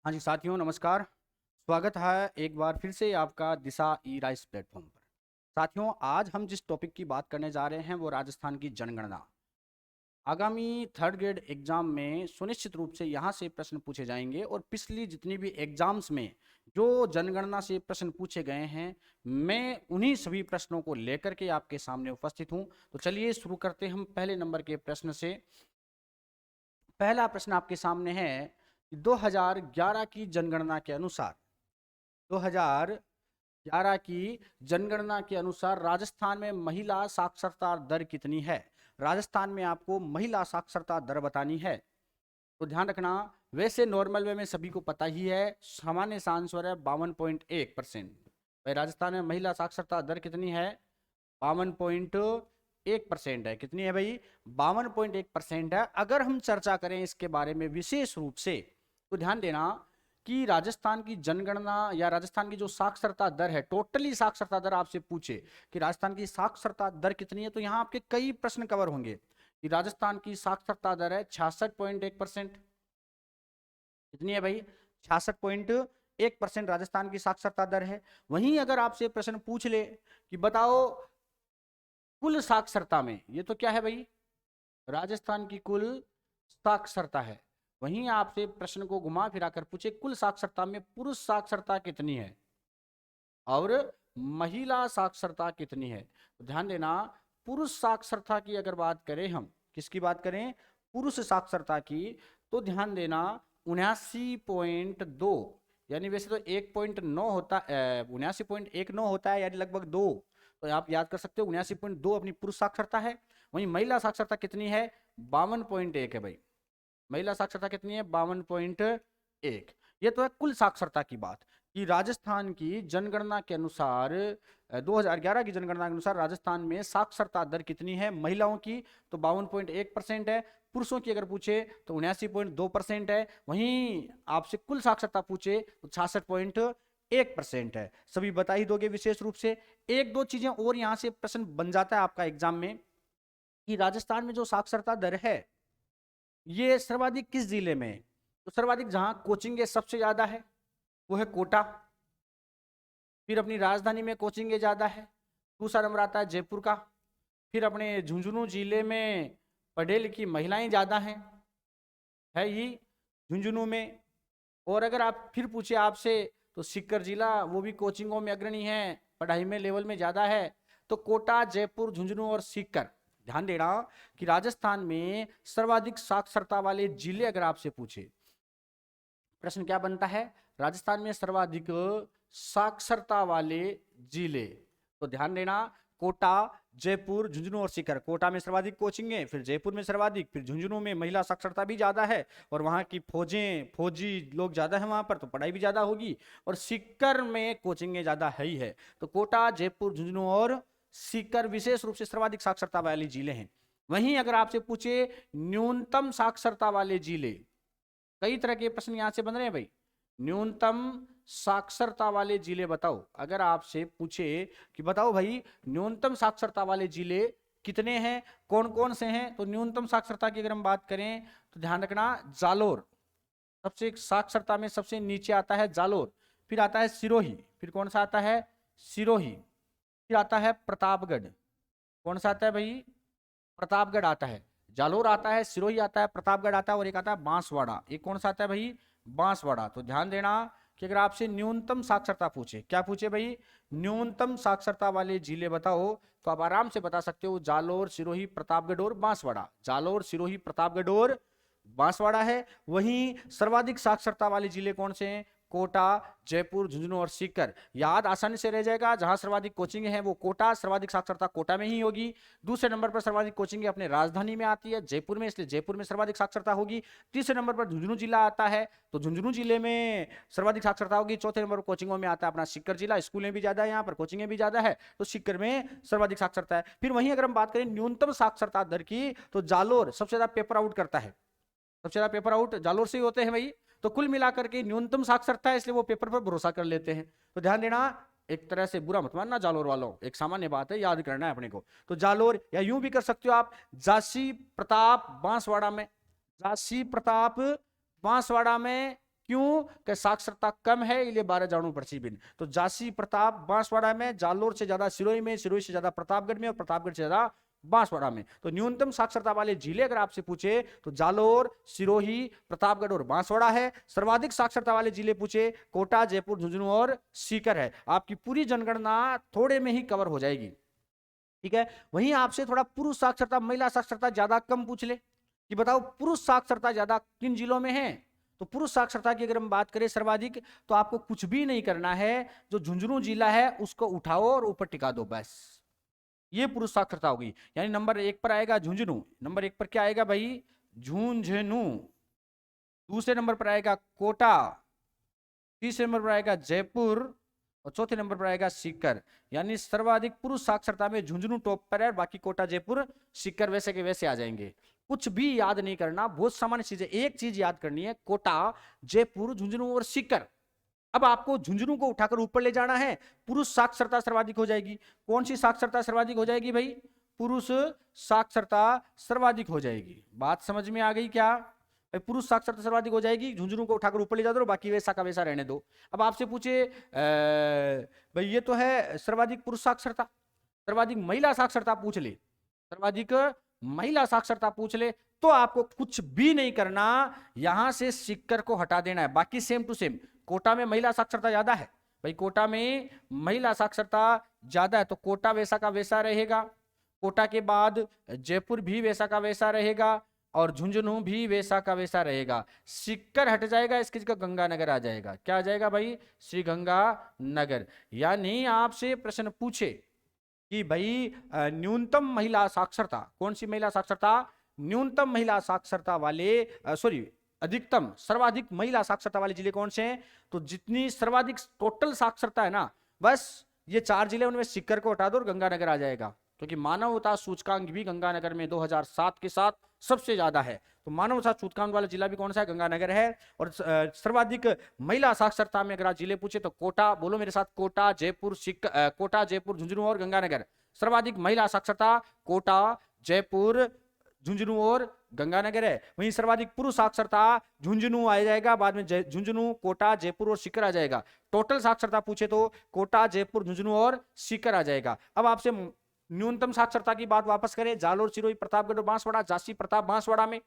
हाँ जी साथियों, नमस्कार। स्वागत है एक बार फिर से आपका दिशा ई राइस प्लेटफॉर्म पर। साथियों, आज हम जिस टॉपिक की बात करने जा रहे हैं वो राजस्थान की जनगणना। आगामी थर्ड ग्रेड एग्जाम में सुनिश्चित रूप से यहाँ से प्रश्न पूछे जाएंगे और पिछली जितनी भी एग्जाम्स में जो जनगणना से प्रश्न पूछे गए हैं, मैं उन्हीं सभी प्रश्नों को लेकर के आपके सामने उपस्थित हूँ। तो चलिए शुरू करते हैं हम पहले नंबर के प्रश्न से। पहला प्रश्न आपके सामने है कि 2011 की जनगणना के अनुसार 2011 की जनगणना के अनुसार राजस्थान में महिला साक्षरता दर कितनी है। राजस्थान में आपको महिला साक्षरता दर बतानी है। तो ध्यान रखना, वैसे नॉर्मल वे में सभी को पता ही है, सामान्य सा आंसर है 52.1%। भाई राजस्थान में महिला साक्षरता दर कितनी है? 52.1% है। कितनी है भाई? 52.1% है। अगर हम चर्चा करें इसके बारे में विशेष रूप से, तो ध्यान देना कि राजस्थान की जनगणना या राजस्थान की जो साक्षरता दर है, टोटली साक्षरता दर आपसे पूछे कि राजस्थान की साक्षरता दर कितनी है, तो यहां आपके कई प्रश्न कवर होंगे कि राजस्थान की साक्षरता दर है 66.1%। कितनी है भाई? 66.1% राजस्थान की साक्षरता दर है। वहीं अगर आपसे प्रश्न पूछ ले कि बताओ कुल साक्षरता में, ये तो क्या है भाई? राजस्थान की कुल साक्षरता है। वहीं आपसे प्रश्न को घुमा फिरा कर पूछे कुल साक्षरता में पुरुष साक्षरता कितनी है और महिला साक्षरता कितनी है। तो ध्यान देना, पुरुष साक्षरता की अगर बात करें, हम किसकी बात करें? पुरुष साक्षरता की। तो ध्यान देना 79.2, यानी वैसे तो 1.9 होता, 79.19 होता है, यानी लगभग 2। तो आप याद कर सकते हो 79.2 अपनी पुरुष साक्षरता है। वहीं महिला साक्षरता कितनी है? 52.1 है भाई। महिला साक्षरता कितनी है? 52.1। ये तो है कुल साक्षरता की बात कि राजस्थान की जनगणना के अनुसार 2011 की जनगणना के अनुसार राजस्थान में साक्षरता दर कितनी है महिलाओं की? तो 52.1% है। पुरुषों की अगर पूछे तो 79.2% है। वहीं आपसे कुल साक्षरता पूछे तो 66.1% है। सभी बता ही दोगे विशेष रूप से। एक दो चीजें और यहां से प्रश्न बन जाता है आपका एग्जाम में कि राजस्थान में जो साक्षरता दर है ये सर्वाधिक किस जिले में? तो सर्वाधिक जहां कोचिंग सबसे ज्यादा है वो है कोटा। फिर अपनी राजधानी में कोचिंग ज्यादा है। दूसरा नंबर आता है जयपुर का। फिर अपने झुंझुनू जिले में पढ़े लिखी महिलाएं ज्यादा हैं, है ही झुंझुनू में। और अगर आप फिर पूछे आपसे तो सीकर जिला वो भी कोचिंगों में अग्रणी है, पढ़ाई में लेवल में ज्यादा है। तो कोटा, जयपुर, झुंझुनू और सीकर। ध्यान देना कि राजस्थान में सर्वाधिक साक्षरता वाले जिले अगर आपसे पूछे, प्रश्न क्या बनता है? राजस्थान में सर्वाधिक साक्षरता वाले जिले। तो ध्यान देना, कोटा, जयपुर, झुंझुनू और सीकर। कोटा में सर्वाधिक कोचिंग है, फिर जयपुर में सर्वाधिक, फिर झुंझुनू में महिला साक्षरता भी ज्यादा है और वहां की फौजी लोग ज्यादा है वहां पर, तो पढ़ाई भी ज्यादा होगी। और सीकर में कोचिंग ज्यादा है ही है। तो कोटा, जयपुर, झुंझुनू और सीकर विशेष रूप से सर्वाधिक साक्षरता वाले जिले हैं। वहीं अगर आपसे पूछे न्यूनतम साक्षरता वाले जिले, कई तरह के प्रश्न यहां से बन रहे हैं भाई। न्यूनतम साक्षरता वाले जिले बताओ। अगर आपसे पूछे कि बताओ भाई न्यूनतम साक्षरता वाले जिले कितने हैं, कौन कौन से हैं, तो न्यूनतम साक्षरता की अगर हम बात करें तो ध्यान रखना जालोर सबसे साक्षरता में सबसे नीचे आता है, जालोर। फिर आता है सिरोही। फिर कौन सा आता है? सिरोही। फिर आता है प्रतापगढ़। कौन सा आता है भाई? प्रतापगढ़ आता है। जालोर आता है, सिरोही आता है, प्रतापगढ़ आता है और एक आता है बांसवाड़ा। एक कौन सा आता है भाई? बांसवाड़ा। तो ध्यान देना कि अगर आपसे न्यूनतम साक्षरता पूछे, क्या पूछे भाई? न्यूनतम साक्षरता वाले जिले बताओ, तो आप आराम से बता सकते हो जालोर, सिरोही, प्रतापगढ़ और बांसवाड़ा। जालोर, सिरोही, प्रतापगढ़ और बांसवाड़ा है। वहीं सर्वाधिक साक्षरता वाले जिले कौन से हैं? कोटा, जयपुर, झुंझुनू और सीकर। याद आसानी से रह जाएगा, जहां सर्वाधिक कोचिंग है वो कोटा, सर्वाधिक साक्षरता कोटा में ही होगी। दूसरे नंबर पर सर्वाधिक कोचिंग अपने राजधानी में आती है, जयपुर में, इसलिए जयपुर में सर्वाधिक साक्षरता होगी। तीसरे नंबर पर झुंझुनू जिला आता है, तो झुंझुनू जिले में सर्वाधिक साक्षरता होगी। चौथे नंबर पर कोचिंगों में आता है अपना सीकर जिला, स्कूलें भी ज्यादा है यहाँ पर, कोचिंगें भी ज्यादा है, तो सीकर में सर्वाधिक साक्षरता है। फिर वहीं अगर हम बात करें न्यूनतम साक्षरता दर की, तो जालोर सबसे ज्यादा पेपर आउट करता है। सबसे ज्यादा पेपर आउट जालोर से ही होते हैं भाई। तो कुल मिलाकर के न्यूनतम साक्षरता है, इसलिए वो पेपर पर भरोसा कर लेते हैं। तो ध्यान देना, एक तरह से बुरा मत मानना जालोर वालों, एक सामान्य बात है, याद करना है अपने को। तो जालोर, या यूं भी कर सकते हो आप झांसी प्रताप बांसवाड़ा में, झांसी प्रताप बांसवाड़ा में क्यों कि साक्षरता कम है, इसलिए 12 तो झांसी प्रताप बांसवाड़ा में, जालोर से ज्यादा सिरोही में, सिरोही से ज्यादा प्रतापगढ़ में और प्रतापगढ़ से ज्यादा बांसवाड़ा में। तो न्यूनतम साक्षरता वाले जिले अगर आपसे पूछे तो जालोर, सिरोही, प्रतापगढ़ और बांसवाड़ा है। सर्वाधिक साक्षरता वाले जिले पूछे कोटा, जयपुर, झुंझुनू और सीकर है। आपकी पूरी जनगणना थोड़े में ही कवर हो जाएगी, ठीक है। वहीं आपसे थोड़ा पुरुष साक्षरता, महिला साक्षरता ज्यादा कम पूछ ले कि बताओ पुरुष साक्षरता ज्यादा किन जिलों में है। तो पुरुष साक्षरता की अगर हम बात करें सर्वाधिक, तो आपको कुछ भी नहीं करना है, जो झुंझुनू जिला है उसको उठाओ और ऊपर टिका दो, बस ये पुरुष साक्षरता होगी। यानी नंबर 1 पर आएगा झुंझुनू, नंबर 1 पर क्या आएगा भाई, झुंझुनू। दूसरे नंबर पर आएगा कोटा, तीसरे नंबर पर आएगा जयपुर और चौथे नंबर पर आएगा सीकर। यानी सर्वाधिक पुरुष साक्षरता में झुंझुनू टॉप पर है, बाकी कोटा, जयपुर, सीकर वैसे के वैसे आ जाएंगे। कुछ भी याद नहीं करना, बहुत सामान्य चीजें, एक चीज याद करनी है, कोटा, जयपुर, झुंझुनू और सीकर। अब आपको झुंझुनू को उठाकर ऊपर ले जाना है, पुरुष साक्षरता सर्वाधिक हो जाएगी। कौन सी साक्षरता सर्वाधिक हो जाएगी भाई, पुरुष साक्षरता सर्वाधिक हो जाएगी। बात समझ में आ गई क्या, पुरुष साक्षरता सर्वाधिक हो जाएगी, झुंझुनू को उठाकर ऊपर ले जा दो, बाकी वैसा का वैसा रहने दो। अब आपसे पूछे भाई ये तो है सर्वाधिक पुरुष साक्षरता, सर्वाधिक महिला साक्षरता पूछ ले, सर्वाधिक महिला साक्षरता पूछ ले, तो आपको कुछ भी नहीं करना, यहां से सीकर को हटा देना है, बाकी सेम टू सेम। कोटा में महिला साक्षरता ज्यादा है भाई, कोटा में महिला साक्षरता ज्यादा है, तो कोटा वैसा का वैसा रहेगा। कोटा के बाद जयपुर भी वैसा का वैसा रहेगा और झुंझुनू भी वैसा का वैसा रहेगा। सीकर हट जाएगा, इसकी जगह गंगानगर आ जाएगा। क्या आ जाएगा भाई, श्री गंगानगर। यानी आपसे प्रश्न पूछे कि भाई न्यूनतम महिला साक्षरता, कौन सी महिला साक्षरता, न्यूनतम महिला साक्षरता वाले सॉरी अधिकतम सर्वाधिक महिला साक्षरता वाले जिले कौन से हैं, तो जितनी सर्वाधिक टोटल साक्षरता है ना, बस ये 4 जिले, उनमें सीकर को हटा दो और गंगानगर आ जाएगा। क्योंकि मानवता सूचकांक भी गंगानगर में 2007 के साथ सबसे ज्यादा है, तो मानवता सूचकांक वाला जिला भी कौन सा है, गंगानगर है। और सर्वाधिक महिला साक्षरता में अगर आप जिले पूछे तो कोटा, बोलो मेरे साथ, कोटा, जयपुर, कोटा, जयपुर, झुंझुनू और गंगानगर। सर्वाधिक महिला साक्षरता कोटा, जयपुर, झुंझुनू और गंगानगर है। वहीं सर्वाधिक पुरुष साक्षरता झुंझुनू आ जाएगा, बाद में झुंझुनू, कोटा, जयपुर और सीकर आ जाएगा। टोटल साक्षरता पूछे तो कोटा, जयपुर, झुंझुनू और सीकर आ जाएगा। अब आपसे न्यूनतम साक्षरता की बात वापस करें, जालोर, सिरोही, प्रतापगढ़ और बांसवाड़ा, झांसी, प्रताप, बांसवाड़ा में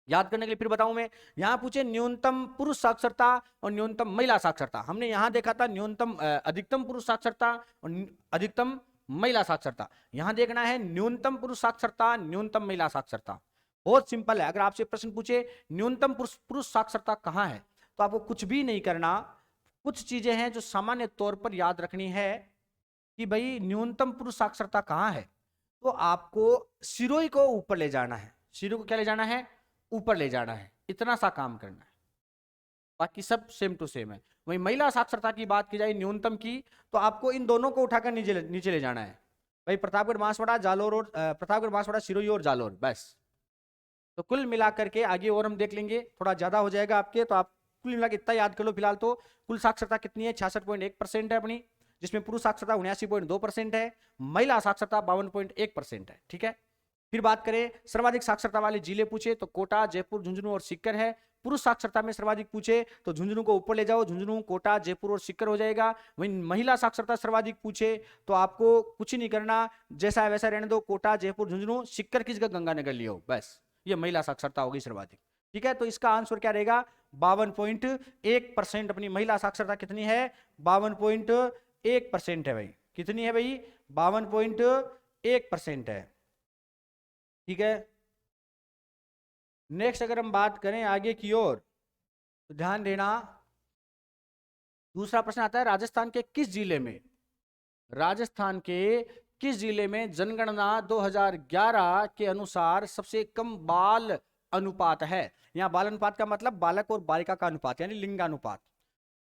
याद करने के लिए फिर बताऊं मैं, यहां पूछे न्यूनतम पुरुष साक्षरता और न्यूनतम महिला साक्षरता। हमने यहां देखा था न्यूनतम अधिकतम पुरुष साक्षरता और अधिकतम महिला साक्षरता। यहां देखना है न्यूनतम पुरुष साक्षरता, न्यूनतम महिला साक्षरता। बहुत सिंपल है, अगर आपसे प्रश्न पूछे न्यूनतम पुरुष साक्षरता कहां है, तो आपको कुछ भी नहीं करना। कुछ चीजें हैं जो सामान्य तौर पर याद रखनी है कि भाई न्यूनतम पुरुष साक्षरता कहां है, तो आपको सिरोही को ऊपर ले जाना है। सिरोही को क्या ले जाना है, ऊपर ले जाना है, इतना सा काम करना है, बाकी सब सेम टू सेम है। वहीं महिला साक्षरता की बात की जाए न्यूनतम की, तो आपको इन दोनों को उठाकर नीचे ले जाना है भाई, प्रतापगढ़, बांसवाड़ा, जालोर और प्रतापगढ़, बांसवाड़ा, सिरोही और जालोर, बस। तो कुल मिलाकर के आगे और हम देख लेंगे, थोड़ा ज्यादा हो जाएगा आपके, तो आप कुल मिला के इतना याद कर लो फिलहाल। तो कुल साक्षरता कितनी है, 66.1% है अपनी, जिसमें पुरुष साक्षरता 79.2% है, महिला साक्षरता 52.1% है, ठीक है। फिर बात करें सर्वाधिक साक्षरता वाले जिले पूछे तो कोटा, जयपुर, झुंझुनू और सीकर है। पुरुष साक्षरता में सर्वाधिक पूछे तो झुंझुनू को ऊपर ले जाओ, झुंझुनू, कोटा, जयपुर और सीकर हो जाएगा। वहीं महिला साक्षरता सर्वाधिक पूछे तो आपको कुछ नहीं करना, जैसा है वैसा रहने दो, कोटा, जयपुर, झुंझुनू, सीकर की जगह गंगानगर लियो, बस। ये महिला साक्षरता होगी सर्वाधिक, ठीक है। तो इसका आंसर क्या रहेगा, 52.1% अपनी महिला साक्षरता कितनी है, 52.1% है भाई। कितनी है भाई, 52.1% है, ठीक है। नेक्स्ट अगर हम बात करें आगे की ओर, तो ध्यान देना, दूसरा प्रश्न आता है राजस्थान के किस जिले में, राजस्थान के किस जिले में जनगणना 2011 के अनुसार सबसे कम बाल अनुपात है। यहां बाल अनुपात का मतलब बालक और बालिका का अनुपात, यानी लिंगानुपात।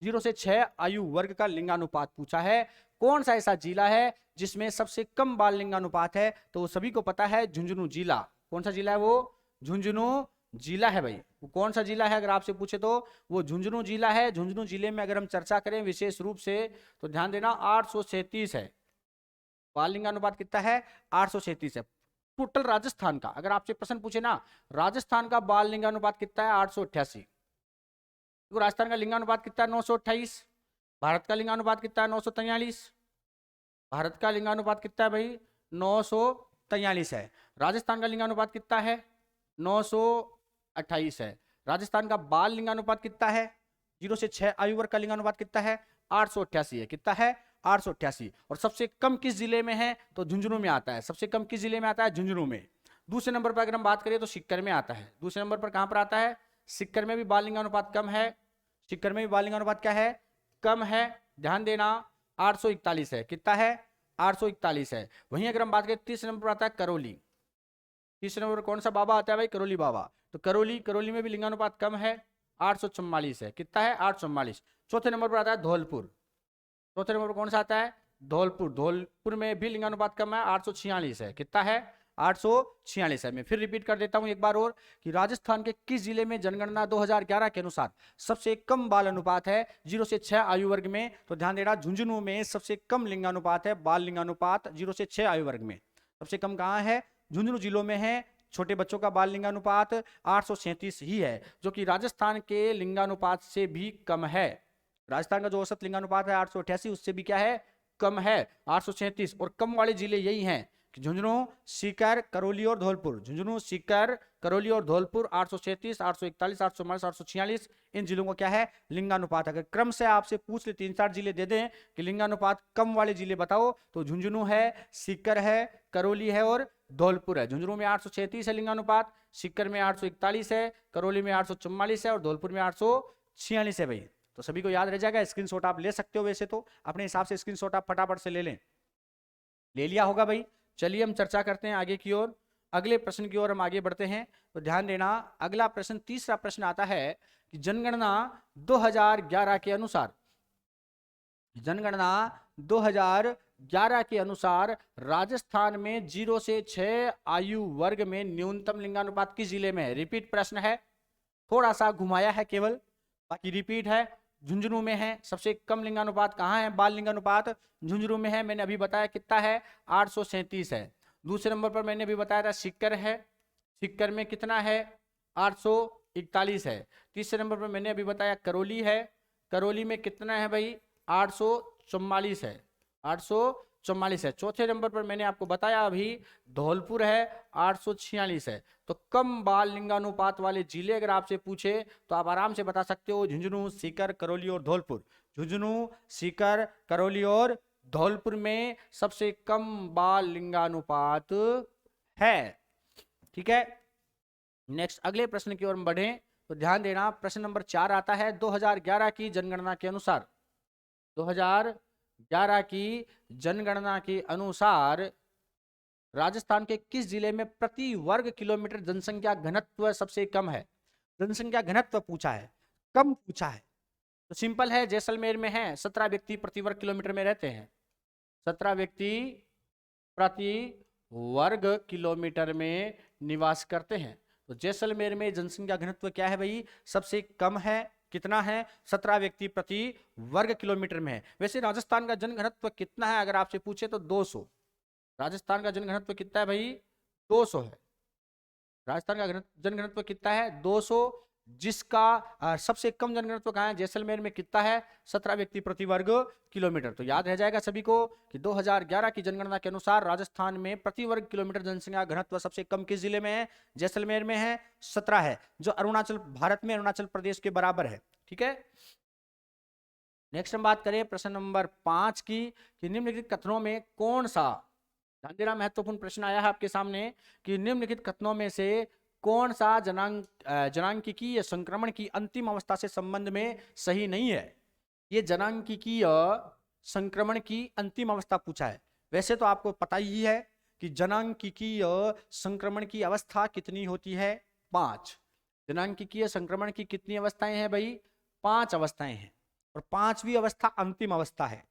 0 से 6 आयु वर्ग का लिंगानुपात पूछा है। कौन सा ऐसा जिला है जिसमें सबसे कम बाल लिंगानुपात है, तो वो सभी को पता है, झुंझुनू जिला। कौन सा जिला है वो, झुंझुनू जिला है भाई। वो कौन सा जिला है अगर आपसे पूछे तो वो झुंझुनू जिला है। झुंझुनू जिले में अगर हम चर्चा करें विशेष रूप से, तो ध्यान देना 837 है बाल लिंगानुपात, कितना है, 837 है टोटल राजस्थान का। अगर आपसे प्रश्न पूछे ना राजस्थान का बाल लिंगानुपात कितना है, 888। देखो राजस्थान का लिंगानुपात कितना है 928। भारत का लिंगानुपात कितना है 943। भारत का लिंगानुपात कितना है भाई 943 है। राजस्थान का लिंगानुपात कितना है 928 है। राजस्थान का बाल लिंगानुपात कितना है 0 से 6 आयु वर्ग का लिंगानुपात कितना है 888 है। कितना है 888। और सबसे कम किस जिले में है तो झुंझुनू में आता है। सबसे कम किस जिले में आता है झुंझुनू में। दूसरे नंबर पर अगर हम बात करें तो सीकर में आता है। दूसरे नंबर पर कहां पर आता है सीकर में भी बाल लिंगानुपात कम है। सीकर में भी बाल लिंगानुपात क्या है कम है। ध्यान देना 841 है। कितना है 841 है। वहीं अगर हम बात करें तीसरे नंबर पर आता है करौली। तीसरे नंबर पर कौन सा बाबा आता है भाई करौली बाबा। तो करौली में भी लिंगानुपात कम है 844 है। कितना है 844। चौथे नंबर पर आता है धौलपुर। चौथे नंबर पर कौन सा आता है धौलपुर। धौलपुर में भी लिंगानुपात कम है 846 है। कितना है 846 है। मैं फिर रिपीट कर देता हूं एक बार और कि राजस्थान के किस जिले में जनगणना 2011 के अनुसार सबसे कम बाल अनुपात है 0 से 6 आयु वर्ग में। तो ध्यान देना झुंझुनू में सबसे कम लिंगानुपात है बाल लिंगानुपात 0 से 6 आयु वर्ग में। सबसे कम कहां है झुंझुनू जिलों में है। छोटे बच्चों का बाल लिंगानुपात 837 ही है जो कि राजस्थान के लिंगानुपात से भी कम है। राजस्थान का जो औसत लिंगानुपात है 888 उससे भी क्या है कम है 837। और कम वाले जिले यही हैं कि झुंझुनू सीकर करौली और धौलपुर। झुंझुनू सीकर करौली और धौलपुर 837 841 844 846 इन जिलों को क्या है लिंगानुपात। अगर क्रम से आपसे पूछ ले 3-4 जिले दे दें कि लिंगानुपात कम वाले जिले बताओ तो झुंझुनू है सीकर है करौली है और धौलपुर है। झुंझुनू में 836 है लिंगानुपात। सीकर में 841 है। करौली में 844 है और धौलपुर में 846 है भाई। तो सभी को याद रह जाएगा। स्क्रीनशॉट आप ले सकते हो। वैसे तो अपने हिसाब से स्क्रीनशॉट आप फटाफट से ले लें। ले लिया होगा भाई। चलिए हम चर्चा करते हैं आगे की ओर। अगले प्रश्न की ओर हम आगे बढ़ते हैं। तो ध्यान देना अगला प्रश्न तीसरा प्रश्न आता है कि जनगणना 2011 के अनुसार जनगणना 2011 के अनुसार राजस्थान में 0 से 6 आयु वर्ग में न्यूनतम लिंगानुपात किस जिले में है। रिपीट प्रश्न है थोड़ा सा घुमाया है केवल बाकी रिपीट है। झुंझुनू में है। सबसे कम लिंगानुपात कहां है बाल लिंगानुपात झुंझुनू में है। मैंने अभी बताया कितना है 837 है। दूसरे नंबर पर मैंने अभी बताया था सीकर है। सीकर में कितना है 841 है। तीसरे नंबर पर मैंने अभी बताया करौली है। करौली में कितना है भाई 844 है 844 है। चौथे नंबर पर मैंने आपको बताया अभी धौलपुर है 846 है। तो कम बाल लिंगानुपात वाले जिले अगर आपसे पूछे तो आप आराम से बता सकते हो झुंझुनू सीकर करौली और धौलपुर। झुंझुनू सीकर करौली और धौलपुर में सबसे कम बाल लिंगानुपात है। ठीक है नेक्स्ट अगले प्रश्न की ओर हम बढ़े तो ध्यान देना प्रश्न नंबर 4 आता है 2011 की जनगणना के अनुसार 2011 की जनगणना के अनुसार राजस्थान के किस जिले में प्रति वर्ग किलोमीटर जनसंख्या घनत्व सबसे कम है। जनसंख्या घनत्व पूछा है कम पूछा है तो सिंपल है जैसलमेर में है 17 व्यक्ति प्रति वर्ग किलोमीटर में रहते हैं। 17 व्यक्ति प्रति वर्ग किलोमीटर में निवास करते हैं। तो जैसलमेर में जनसंख्या घनत्व क्या है भाई सबसे कम है। कितना है 17 व्यक्ति प्रति वर्ग किलोमीटर में है। वैसे राजस्थान का जनघनत्व कितना है अगर आपसे पूछे तो 200। राजस्थान का जनघनत्व कितना है भाई 200 है। राजस्थान का जनघनत्व कितना है 200 जिसका सबसे कम जनघनत्व कहाँ है जैसलमेर में कितना है 17 व्यक्ति प्रति वर्ग किलोमीटर। तो याद रह जाएगा सभी को कि 2011 की जनगणना के अनुसार राजस्थान में प्रति वर्ग किलोमीटर जनसंख्या घनत्व सबसे कम किस जिले में है जैसलमेर में है 17 है जो अरुणाचल भारत में अरुणाचल प्रदेश के बराबर है। ठीक है नेक्स्ट हम बात करें प्रश्न नंबर 5 की कि निम्नलिखित कथनों में कौन सा ध्यान देना महत्वपूर्ण प्रश्न आया है आपके सामने कि निम्नलिखित कथनों में से कौन सा जनांकिकीय संक्रमण की अंतिम अवस्था से संबंध में सही नहीं है। ये जनांकिकीय संक्रमण की अंतिम अवस्था पूछा है। वैसे तो आपको पता ही है कि जनांकिकीय संक्रमण की अवस्था कितनी होती है 5। जनांकिकीय संक्रमण की कितनी अवस्थाएं हैं भाई 5 अवस्थाएं हैं और 5वीं अवस्था अंतिम अवस्था है।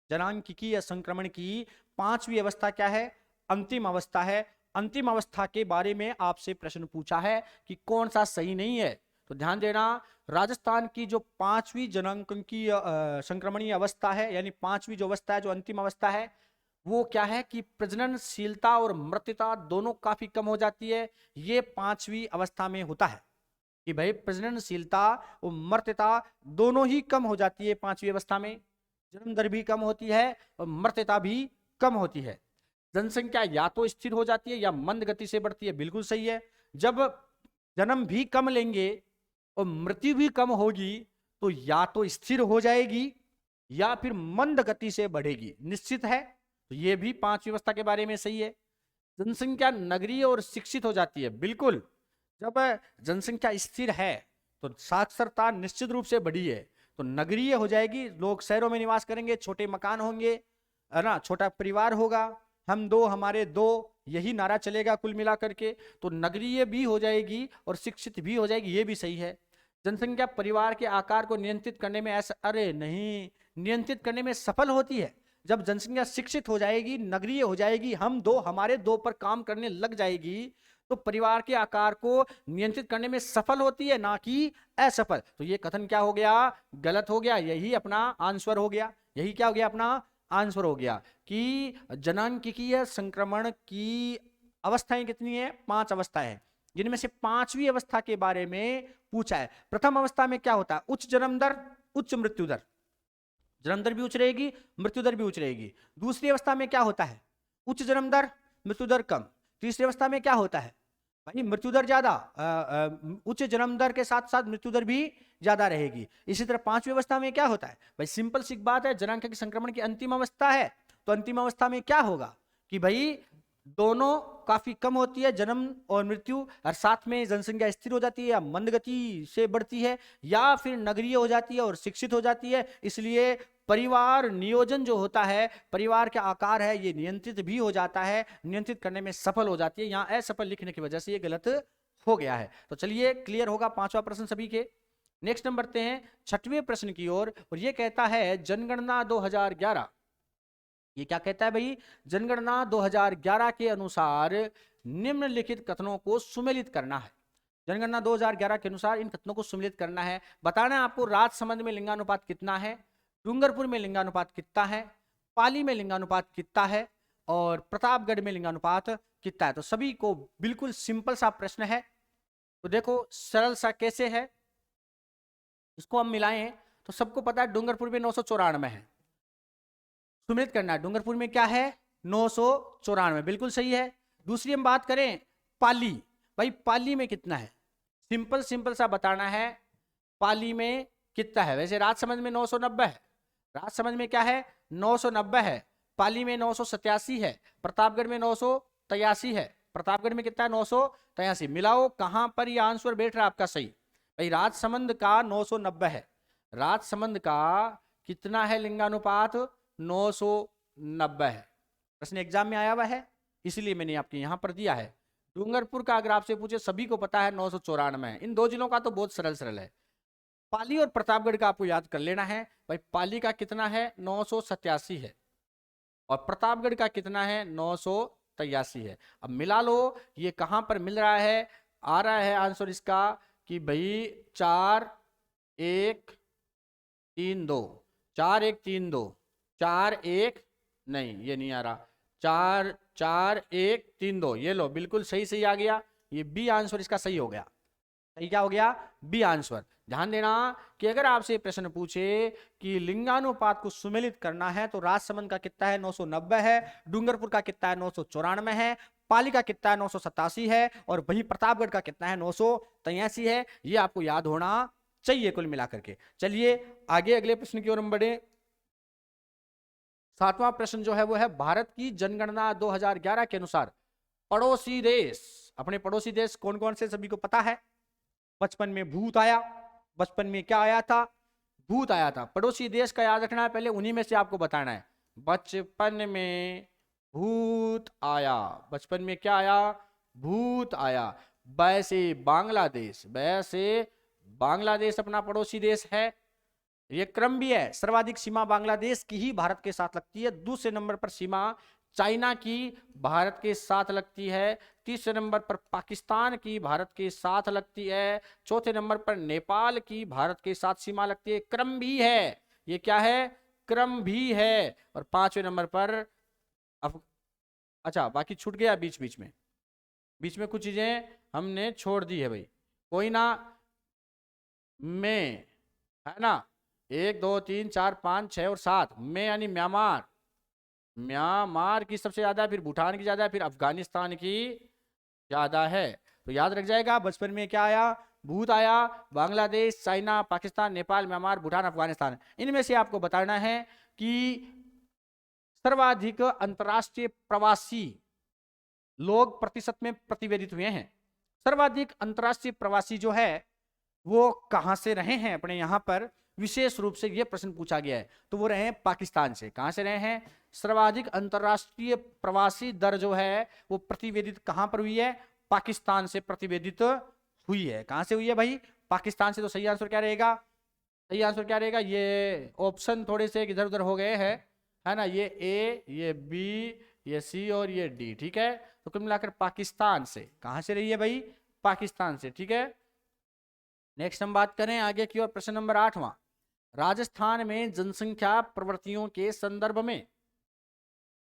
जनांकिकीय संक्रमण की 5वीं अवस्था क्या है अंतिम अवस्था है। अंतिम अवस्था के बारे में आपसे प्रश्न पूछा है कि कौन सा सही नहीं है। तो ध्यान देना राजस्थान की जो 5वीं जनांकीय संक्रमणीय अवस्था है यानी 5वीं जो अवस्था है जो अंतिम अवस्था है वो क्या है कि प्रजननशीलता और मृत्यता दोनों काफी कम हो जाती है। ये 5वीं अवस्था में होता है। कि भाई प्रजननशीलता और मर्त्यता दोनों ही कम हो जाती है 5वीं अवस्था में। जन्म दर भी कम होती है और मर्त्यता भी कम होती है। जनसंख्या या तो स्थिर हो जाती है या मंद गति से बढ़ती है, बिल्कुल सही है। जब जन्म भी कम लेंगे और मृत्यु भी कम होगी तो या तो स्थिर हो जाएगी या फिर मंद गति से बढ़ेगी, निश्चित है। तो ये भी 5वीं अवस्था के बारे में सही है। जनसंख्या नगरीय और शिक्षित हो जाती है, बिल्कुल। जब जनसंख्या स्थिर है तो साक्षरता निश्चित रूप से बढ़ी है, तो नगरीय हो जाएगी, लोग शहरों में निवास करेंगे, छोटे मकान होंगे, है ना, छोटा परिवार होगा, हम दो हमारे दो, यही नारा चलेगा कुल मिलाकर के। तो नगरीय भी हो जाएगी और शिक्षित भी हो जाएगी, ये भी सही है। जनसंख्या परिवार के आकार को नियंत्रित करने में ऐसा, अरे नहीं, नियंत्रित करने में सफल होती है। जब जनसंख्या शिक्षित हो जाएगी, नगरीय हो जाएगी, हम दो हमारे दो पर काम करने लग जाएगी, तो परिवार के आकार को नियंत्रित करने में सफल होती है, ना कि असफल। तो ये कथन क्या हो गया, गलत हो गया। यही अपना आंसर हो गया, यही क्या हो गया, अपना आंसर हो गया कि जनांकिकीय संक्रमण की अवस्थाएं कितनी है, 5 अवस्थाएं हैं, जिनमें से 5वीं अवस्था के बारे में पूछा है। प्रथम अवस्था में क्या होता है, उच्च जन्म दर, उच्च मृत्यु दर, जन्म दर भी उच्च रहेगी, मृत्यु दर भी उच्च रहेगी। दूसरी अवस्था में क्या होता है, उच्च जन्म दर, मृत्यु दर कम। तीसरी अवस्था में क्या होता है भाई, मृत्यु दर ज्यादा, उच्च जन्म दर के साथ साथ मृत्यु दर भी ज्यादा रहेगी। इसी तरह 5वीं अवस्था में क्या होता है भाई, सिंपल सी बात है, जनांक संक्रमण की अंतिम अवस्था है, तो अंतिम अवस्था में क्या होगा कि भाई दोनों काफी कम होती है, जन्म और मृत्यु, और साथ में जनसंख्या स्थिर हो जाती है या मंद गति से बढ़ती है, या फिर नगरीय हो जाती है और शिक्षित हो जाती है। इसलिए परिवार नियोजन जो होता है, परिवार का आकार है, ये नियंत्रित भी हो जाता है, नियंत्रित करने में सफल हो जाती है। यहाँ असफल लिखने की वजह से ये गलत हो गया है। तो चलिए क्लियर होगा 5वां प्रश्न सभी के। नेक्स्ट नंबर बढ़ते हैं 6वें प्रश्न की ओर, और ये कहता है जनगणना 2011। ये क्या कहता है भाई, जनगणना 2011 के अनुसार निम्नलिखित कथनों को सुमेलित करना है। जनगणना 2011 के अनुसार इन कथनों को सुमेलित करना है। बताना है आपको, राजसमंद में लिंगानुपात कितना है, डूंगरपुर में लिंगानुपात कितना है, पाली में लिंगानुपात कितना है, और प्रतापगढ़ में लिंगानुपात कितना है। तो सभी को बिल्कुल सिंपल सा प्रश्न है। तो देखो सरल सा कैसे है, इसको हम मिलाएं तो सबको पता है डूंगरपुर में 994 है। सुमिलित करना है, डूंगरपुर में क्या है, 994, बिल्कुल सही है। दूसरी हम बात करें पाली, भाई पाली में कितना है, सिंपल सिंपल सा बताना है, पाली में कितना है। वैसे राजसमंद में 990 है, राजसमंद में क्या है 990 है, पाली में 987 है, प्रतापगढ़ में 983 है। प्रतापगढ़ में कितना है 983। मिलाओ कहां पर यह आंसर बैठ रहा है आपका सही, भाई राजसमंद का 990 है। राजसमंद का कितना है लिंगानुपात, 990 है। प्रश्न एग्जाम में आया हुआ है, इसलिए मैंने आपके यहां पर दिया है। डूंगरपुर का अगर आपसे पूछे, सभी को पता है 994 है। इन दो जिलों का तो बहुत सरल सरल है। पाली और प्रतापगढ़ का आपको याद कर लेना है, भाई पाली का कितना है 987 है, और प्रतापगढ़ का कितना है 983 है। अब मिला लो, ये कहां पर मिल रहा है, आ रहा है आंसर इसका कि भाई 4 1 3 2, 4 1 3 2, 4 1 नहीं, ये नहीं आ रहा, 4 4 1 3 2, ये लो बिल्कुल सही सही आ गया। ये बी आंसर इसका सही हो गया। सही क्या हो गया, बी आंसर। ध्यान देना कि अगर आपसे प्रश्न पूछे कि लिंगानुपात को सुमेलित करना है तो राजसमंद का कितना है 990 है, डूंगरपुर का कितना है 994 है, पाली का कितना है 987 है, और वही प्रतापगढ़ का कितना है 983 है। ये आपको याद होना चाहिए कुल मिलाकर के। चलिए आगे अगले प्रश्न की ओर हम बढ़े। 7वां प्रश्न जो है वो है, भारत की जनगणना 2011 के अनुसार पड़ोसी देश, अपने पड़ोसी देश कौन कौन से सभी को पता है। बचपन में भूत आया, बचपन में क्या आया था, भूत आया था। पड़ोसी देश का याद रखना है, पहले उन्हीं में से आपको बताना है। बचपन में भूत आया, बचपन में क्या आया, भूत आया। वैसे बांग्लादेश, वैसे बांग्लादेश अपना पड़ोसी देश है। ये क्रम भी है, सर्वाधिक सीमा बांग्लादेश की ही भारत के साथ लगती है। दूसरे नंबर पर सीमा चाइना की भारत के साथ लगती है। तीसरे नंबर पर पाकिस्तान की भारत के साथ लगती है। चौथे नंबर पर नेपाल की भारत के साथ सीमा लगती है। क्रम भी है, ये क्या है, क्रम भी है। और 5वें नंबर पर अच्छा बाकी छूट गया बीच बीच में, बीच में कुछ चीजें हमने छोड़ दी है भाई, कोई ना, में, है ना, 1 2 3 4 5 6 और 7 में, यानी म्यांमार, म्यांमार की सबसे ज्यादा है, फिर भूटान की ज्यादा है, फिर अफगानिस्तान की ज्यादा है। तो याद रख जाएगा, बचपन में क्या आया, भूत आया, बांग्लादेश, चाइना, पाकिस्तान, नेपाल, म्यांमार, भूटान, अफगानिस्तान। इनमें से आपको बताना है कि सर्वाधिक अंतरराष्ट्रीय प्रवासी लोग प्रतिशत में प्रतिवेदित हुए हैं। सर्वाधिक अंतरराष्ट्रीय प्रवासी जो है वो कहां से रहे हैं अपने यहां पर, विशेष रूप से यह प्रश्न पूछा गया है। तो वो रहे हैं पाकिस्तान से। कहां से रहे हैं? सर्वाधिक अंतरराष्ट्रीय प्रवासी दर जो है वो प्रतिवेदित कहां पर हुई है? पाकिस्तान से प्रतिवेदित हुई है। कहां से हुई है भाई? पाकिस्तान से। तो सही आंसर क्या रहेगा? सही आंसर क्या रहेगा? ये ऑप्शन थोड़े से इधर उधर हो गए हैं, है ना, ये ए, ये बी, ये सी और ये डी। ठीक है, तो कुल मिलाकर पाकिस्तान से। कहां से रही है भाई? पाकिस्तान से। ठीक है, नेक्स्ट हम बात करें आगे की ओर। प्रश्न नंबर 8वां, राजस्थान में जनसंख्या प्रवृत्तियों के संदर्भ में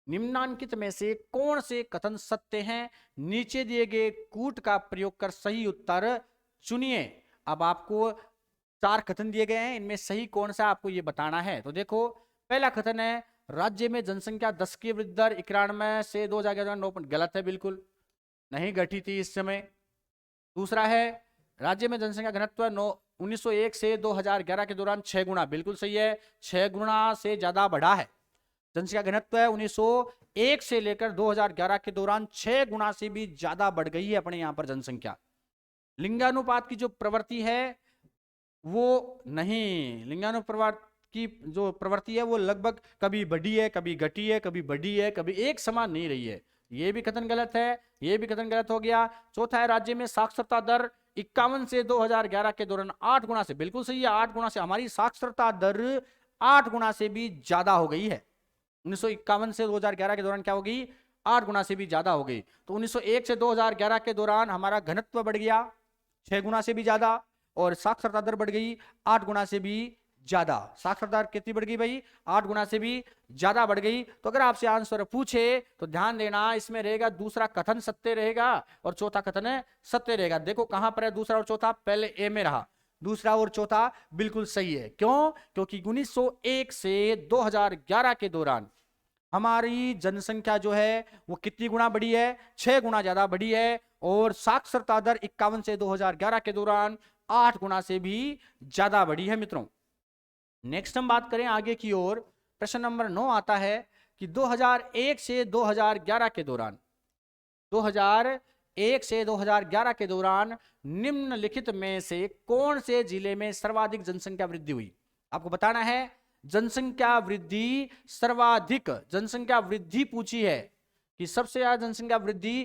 निम्नांकित में से कौन से कथन सत्य हैं? नीचे दिए गए कूट का प्रयोग कर सही उत्तर चुनिए। अब आपको 4 कथन दिए गए हैं, इनमें सही कौन सा आपको ये बताना है। तो देखो, पहला कथन है राज्य में जनसंख्या 10 की वृद्धि दर 91 से 2009। गलत है, बिल्कुल नहीं घटी थी इस समय। दूसरा है राज्य में जनसंख्या घनत्व 1901 से 2011 के दौरान 6 गुना। बिल्कुल सही है, 6 गुना से ज्यादा बढ़ा है। जनसंख्या घनत्व है 1901 से लेकर 2011 के दौरान 6 गुना से भी ज्यादा बढ़ गई है अपने यहां पर जनसंख्या। लिंगानुपात की जो प्रवृत्ति है वो नहीं, लिंगानुपात की जो प्रवृत्ति है वो लगभग कभी बढ़ी है, कभी घटी है, कभी बढ़ी है, कभी एक समान नहीं रही है। ये भी कथन गलत है, ये भी कथन गलत हो गया। चौथा है राज्य में साक्षरता दर 51 से 2011 के दौरान 8 गुना से। बिल्कुल सही है, 8 गुना से। हमारी साक्षरता दर 8 गुना से भी ज्यादा हो गई है। 1951 से 2011 के दौरान क्या हो गई? 8 गुना से भी ज्यादा हो गई। तो 1901 से 2011 के दौरान हमारा घनत्व बढ़ गया 6 गुना से भी ज्यादा, और साक्षरता दर बढ़ गई 8 गुना से भी ज्यादा। साक्षरता दर कितनी बढ़ गई भाई? 8 गुना से भी ज्यादा बढ़ गई। तो अगर आपसे आंसर पूछे तो ध्यान देना, इसमें रहेगा दूसरा कथन सत्य रहेगा और चौथा कथन सत्य रहेगा। देखो कहां पर है दूसरा और चौथा? पहले ए में रहा, दूसरा और चौथा बिल्कुल सही है। क्यों? क्योंकि 1901 से 2011 के दौरान हमारी जनसंख्या जो है वो कितनी गुना बढ़ी है? 6 गुना ज्यादा बढ़ी है। और साक्षरता दर 51 से 2011 के दौरान 8 गुना से भी ज्यादा बढ़ी है मित्रों। नेक्स्ट हम बात करें आगे की ओर। प्रश्न नंबर 9 आता है कि 2001 से 2011 के दौरान 2001 से 2011 के दौरान निम्नलिखित में से कौन से जिले में सर्वाधिक जनसंख्या वृद्धि हुई? आपको बताना है जनसंख्या वृद्धि, सर्वाधिक जनसंख्या वृद्धि पूछी है कि सबसे ज्यादा जनसंख्या वृद्धि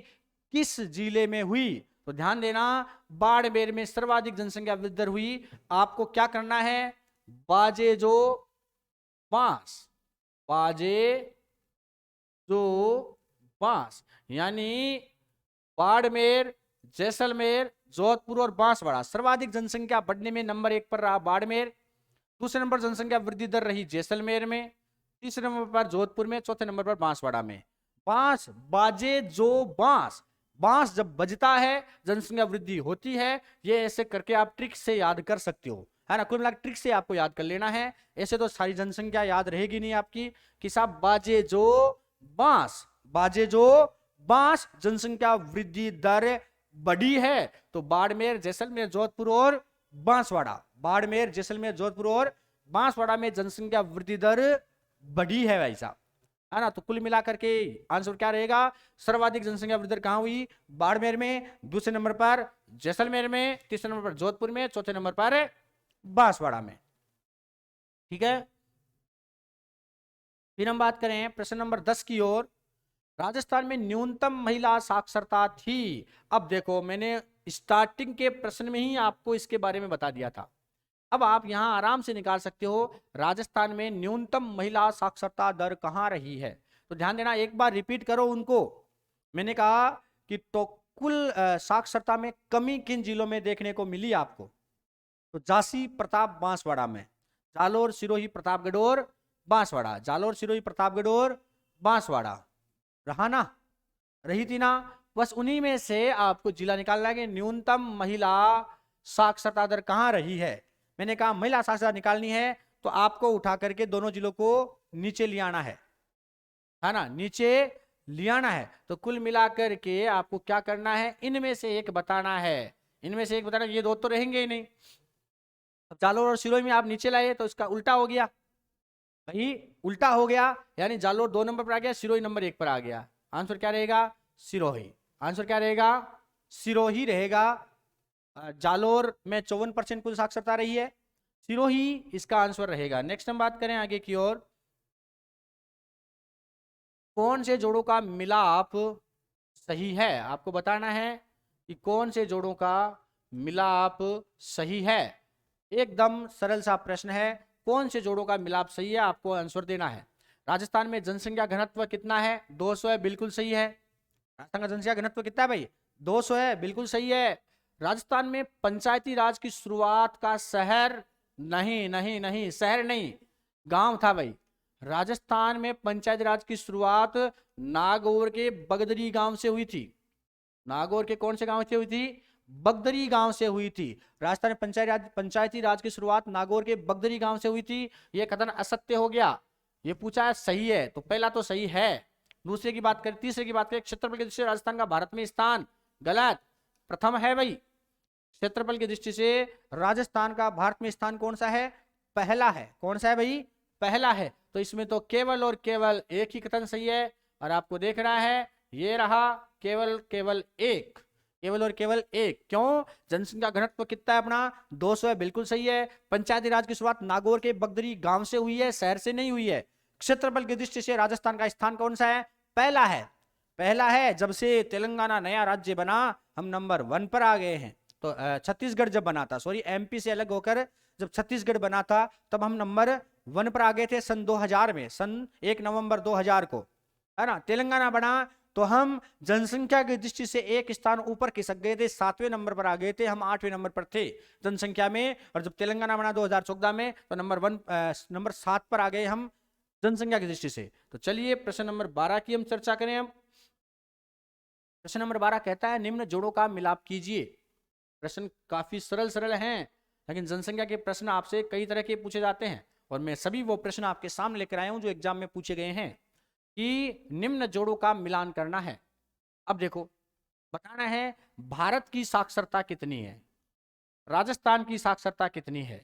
किस जिले में हुई। तो ध्यान देना, बाड़मेर में सर्वाधिक जनसंख्या वृद्धि दर हुई। आपको क्या करना है? बाजे जो बांस, बाजे जो बांस, यानी बाड़मेर, जैसलमेर, जोधपुर और बांसवाड़ा। सर्वाधिक जनसंख्या बढ़ने में नंबर 1 पर रहा बाड़मेर, दूसरे नंबर जनसंख्या वृद्धि दर रही जैसलमेर में, तीसरे नंबर पर जोधपुर में, चौथे नंबर पर बांसवाड़ा में। बांस, बाजे जो बांस, बांस जब बजता है जनसंख्या वृद्धि होती है। ये ऐसे करके आप ट्रिक से याद कर सकते हो, है ना। कुल मिलाकर ट्रिक से आपको याद कर लेना है, ऐसे तो सारी जनसंख्या याद रहेगी नहीं आपकी। कि साहब बाजे जो बांस, बाजे जो बांस जनसंख्या वृद्धि दर बढ़ी है। तो बाड़मेर, जैसलमेर, जोधपुर और बांसवाड़ा, बाड़मेर, जैसलमेर, जोधपुर और बांसवाड़ा में जनसंख्या वृद्धि दर बढ़ी है भाई साहब, है ना। तो कुल मिलाकर के आंसर क्या रहेगा? सर्वाधिक जनसंख्या वृद्धि दर कहां हुई? बाड़मेर में, दूसरे नंबर पर जैसलमेर में, तीसरे नंबर पर जोधपुर में, चौथे नंबर पर बांसवाड़ा में। ठीक है, फिर हम बात करें प्रश्न नंबर 10 की ओर। राजस्थान में न्यूनतम महिला साक्षरता थी। अब देखो, मैंने स्टार्टिंग के प्रश्न में ही आपको इसके बारे में बता दिया था। अब आप यहां आराम से निकाल सकते हो राजस्थान में न्यूनतम महिला साक्षरता दर कहां रही है। तो ध्यान देना, एक बार रिपीट करो उनको। मैंने कहा कि तो कुल साक्षरता में कमी किन जिलों में देखने को मिली आपको? तो झांसी, प्रताप, बांसवाड़ा में। जालोर, सिरोही, प्रतापगढ़ और बांसवाड़ा। जालोर, सिरोही, प्रतापगढ़ और बांसवाड़ा रहा ना, रही थी ना। बस उन्हीं में से आपको जिला निकालना है कि न्यूनतम महिला साक्षरता दर कहां रही है। मैंने कहा महिला साक्षरता निकालनी है तो आपको उठा करके दोनों जिलों को नीचे ले आना है ना, नीचे ले आना है। तो कुल मिलाकर के आपको क्या करना है, इनमें से एक बताना है, इनमें से एक बताना, ये दो तो रहेंगे ही नहीं। अब जालोर और सिरोही में आप नीचे लाए तो इसका उल्टा हो गया भाई, उल्टा हो गया, यानी जालोर 2 नंबर पर आ गया, सिरोही नंबर 1 पर आ गया। आंसर क्या रहेगा, सिरोही। आंसर क्या रहेगा, सिरोही रहेगा। जालोर में 54% कुल साक्षरता रही है, सिरोही इसका आंसर रहेगा। नेक्स्ट हम बात करें आगे की ओर, कौन से जोड़ों का मिलाप सही है, आपको बताना है कि कौन से जोड़ों का मिलाप सही है। एकदम सरल सा प्रश्न है, कौन से जोड़ों का मिलाप सही है, आपको आंसर देना है। राजस्थान में जनसंख्या घनत्व कितना है, 200 है, बिल्कुल सही है। राजस्थान का जनसंख्या घनत्व कितना है भाई, 200 है, बिल्कुल सही है। राजस्थान में पंचायती राज की शुरुआत का शहर, नहीं नहीं नहीं, शहर नहीं, गांव था भाई। राजस्थान में पंचायती राज की शुरुआत नागौर के बगदरी गांव से हुई थी। नागौर के कौन से गांव से हुई थी, बगदरी गांव से हुई थी। राजस्थान में पंचायती राज की शुरुआत नागौर के बगदरी गांव से हुई थी। यह कथन असत्य हो गया, ये पूछा है सही है, तो पहला तो सही है। दूसरे की बात करें, तीसरे की बात करें, क्षेत्रफल की दृष्टि से राजस्थान का भारत में स्थान, गलत। प्रथम है भाई, क्षेत्रफल की दृष्टि से राजस्थान का भारत में स्थान कौन सा है, पहला है। कौन सा है भाई, पहला है। तो इसमें तो केवल और केवल एक ही कथन सही है, और आपको देख रहा है ये रहा केवल केवल एक, केवल और केवल एक। क्यों, जनसंख्या घनत्व कितना है अपना, 200 है, बिल्कुल सही है। पंचायती राज की शुरुआत नागौर के बगदरी गांव से हुई है, शहर से नहीं हुई है। क्षेत्रफल की दृष्टि से राजस्थान का स्थान कौन सा है, पहला है, पहला है। जब से तेलंगाना नया राज्य बना हम नंबर 1 पर आ गए हैं। तो छत्तीसगढ़ जब बना था, सॉरी एमपी से अलग होकर जब छत्तीसगढ़ बना था तब हम नंबर 1 पर आ गए थे सन 2000 में, सन 1 नवंबर 2000 को, है ना। तेलंगाना बना तो हम जनसंख्या की दृष्टि से एक स्थान ऊपर खिसक गए थे, 7वें नंबर पर आ गए थे, हम 8वें नंबर पर थे जनसंख्या में। और जब तेलंगाना बना 2014 में तो नंबर 7 पर आ गए हम जनसंख्या की दृष्टि से। तो चलिए प्रश्न नंबर 12 की हम चर्चा करें। हम प्रश्न नंबर 12 कहता है निम्न जोड़ों का मिलाप कीजिए। प्रश्न काफी सरल सरल हैं, लेकिन जनसंख्या के प्रश्न आपसे कई तरह के पूछे जाते हैं, और मैं सभी वो प्रश्न आपके सामने लेकर आया हूं जो एग्जाम में पूछे गए हैं कि निम्न जोड़ों का मिलान करना है। अब देखो, बताना है भारत की साक्षरता कितनी है, राजस्थान की साक्षरता कितनी है,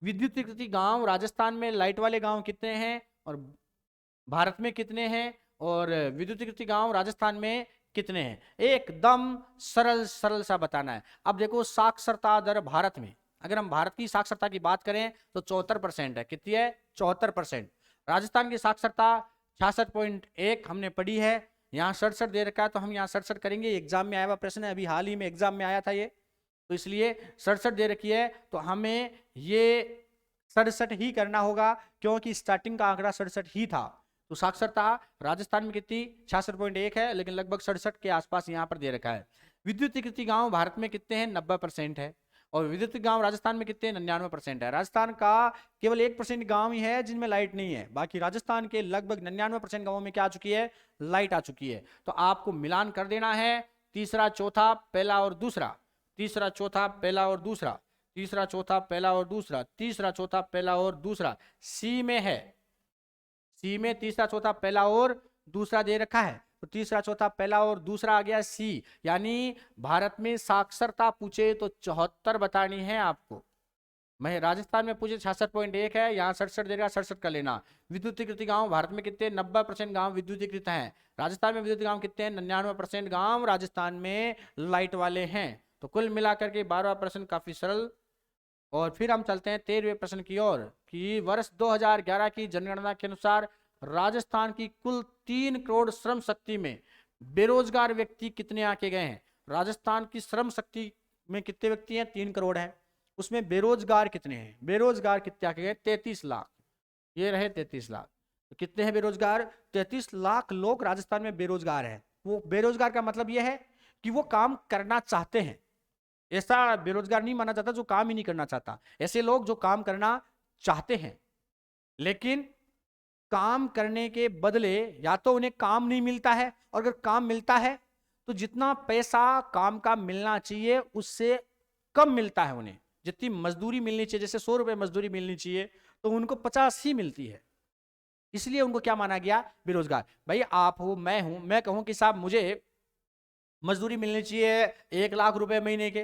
विद्युतीकृत गांव राजस्थान में लाइट वाले गांव कितने हैं और भारत में कितने हैं, और विद्युतीकृत गांव राजस्थान में कितने हैं। एकदम सरल सरल सा बताना है। अब देखो, साक्षरता दर भारत में, अगर हम भारत की साक्षरता की बात करें तो 74% है। कितनी है, 74%। राजस्थान की साक्षरता 66.1 हमने पढ़ी है, यहाँ 67 दे रखा है, तो हम यहाँ 67 करेंगे। एग्जाम में आया हुआ प्रश्न है, अभी हाल ही में एग्जाम में आया था ये, तो इसलिए 67 दे रखी है, तो हमें ये 67 ही करना होगा, क्योंकि स्टार्टिंग का आंकड़ा 67 ही था। तो साक्षरता राजस्थान में कितनी, 66.1 है, लेकिन लगभग 67 के आसपास यहाँ पर दे रखा है। विद्युतीकृत गांव भारत में कितने हैं, 90% है, और विद्युत गांव राजस्थान में कितने, 99% है। राजस्थान का केवल 1% गांव ही है जिनमें लाइट नहीं है, बाकी राजस्थान के लगभग 99% गांवों में क्या आ चुकी है, लाइट आ चुकी है। तो आपको मिलान कर देना है, तीसरा चौथा पहला और दूसरा, तीसरा चौथा पहला और दूसरा, तीसरा चौथा पहला और दूसरा, तीसरा चौथा पहला और दूसरा। सी में है, सी में तीसरा चौथा पहला और दूसरा दे रखा है, तो तीसरा चौथा पहला और दूसरा आ गया सी। यानी भारत में साक्षरता पूछे तो 74 बतानी है आपको। मैं राजस्थान में पूछे 66.1 है, यहाँ 67 देगा, 67 का लेना। विद्युतीकृत गांव भारत में कितने, 90% गांव विद्युतीकृत हैं। राजस्थान में विद्युत गांव कितने हैं, 99% गांव राजस्थान में लाइट वाले हैं। तो कुल मिलाकर के 12वां प्रश्न काफी सरल। और फिर हम चलते हैं 13वें प्रश्न की ओर कि वर्ष 2011 की जनगणना के अनुसार राजस्थान की कुल 3 करोड़ श्रम शक्ति में बेरोजगार व्यक्ति कितने आके गए हैं। राजस्थान की श्रम शक्ति में कितने व्यक्ति हैं, 3 करोड़ हैं, उसमें बेरोजगार कितने हैं, बेरोजगार कितने आके गए, 33 लाख। ये रहे 33 लाख। तो कितने हैं बेरोजगार, 33 लाख लोग राजस्थान में बेरोजगार हैं। वो बेरोजगार का मतलब यह है कि वो काम करना चाहते हैं, ऐसा बेरोजगार नहीं माना जाता जो काम ही नहीं करना चाहता। ऐसे लोग जो काम करना चाहते हैं, लेकिन काम करने के बदले या तो उन्हें काम नहीं मिलता है, और अगर काम मिलता है तो जितना पैसा काम का मिलना चाहिए उससे कम मिलता है उन्हें, जितनी मजदूरी मिलनी चाहिए, जैसे 100 रुपए मजदूरी मिलनी चाहिए, तो उनको 50 ही मिलती है, इसलिए उनको क्या माना गया, बेरोजगार। भाई आप हो, मैं हूं, मैं कहूं कि साहब मुझे मजदूरी मिलनी चाहिए 1 लाख रुपए महीने के,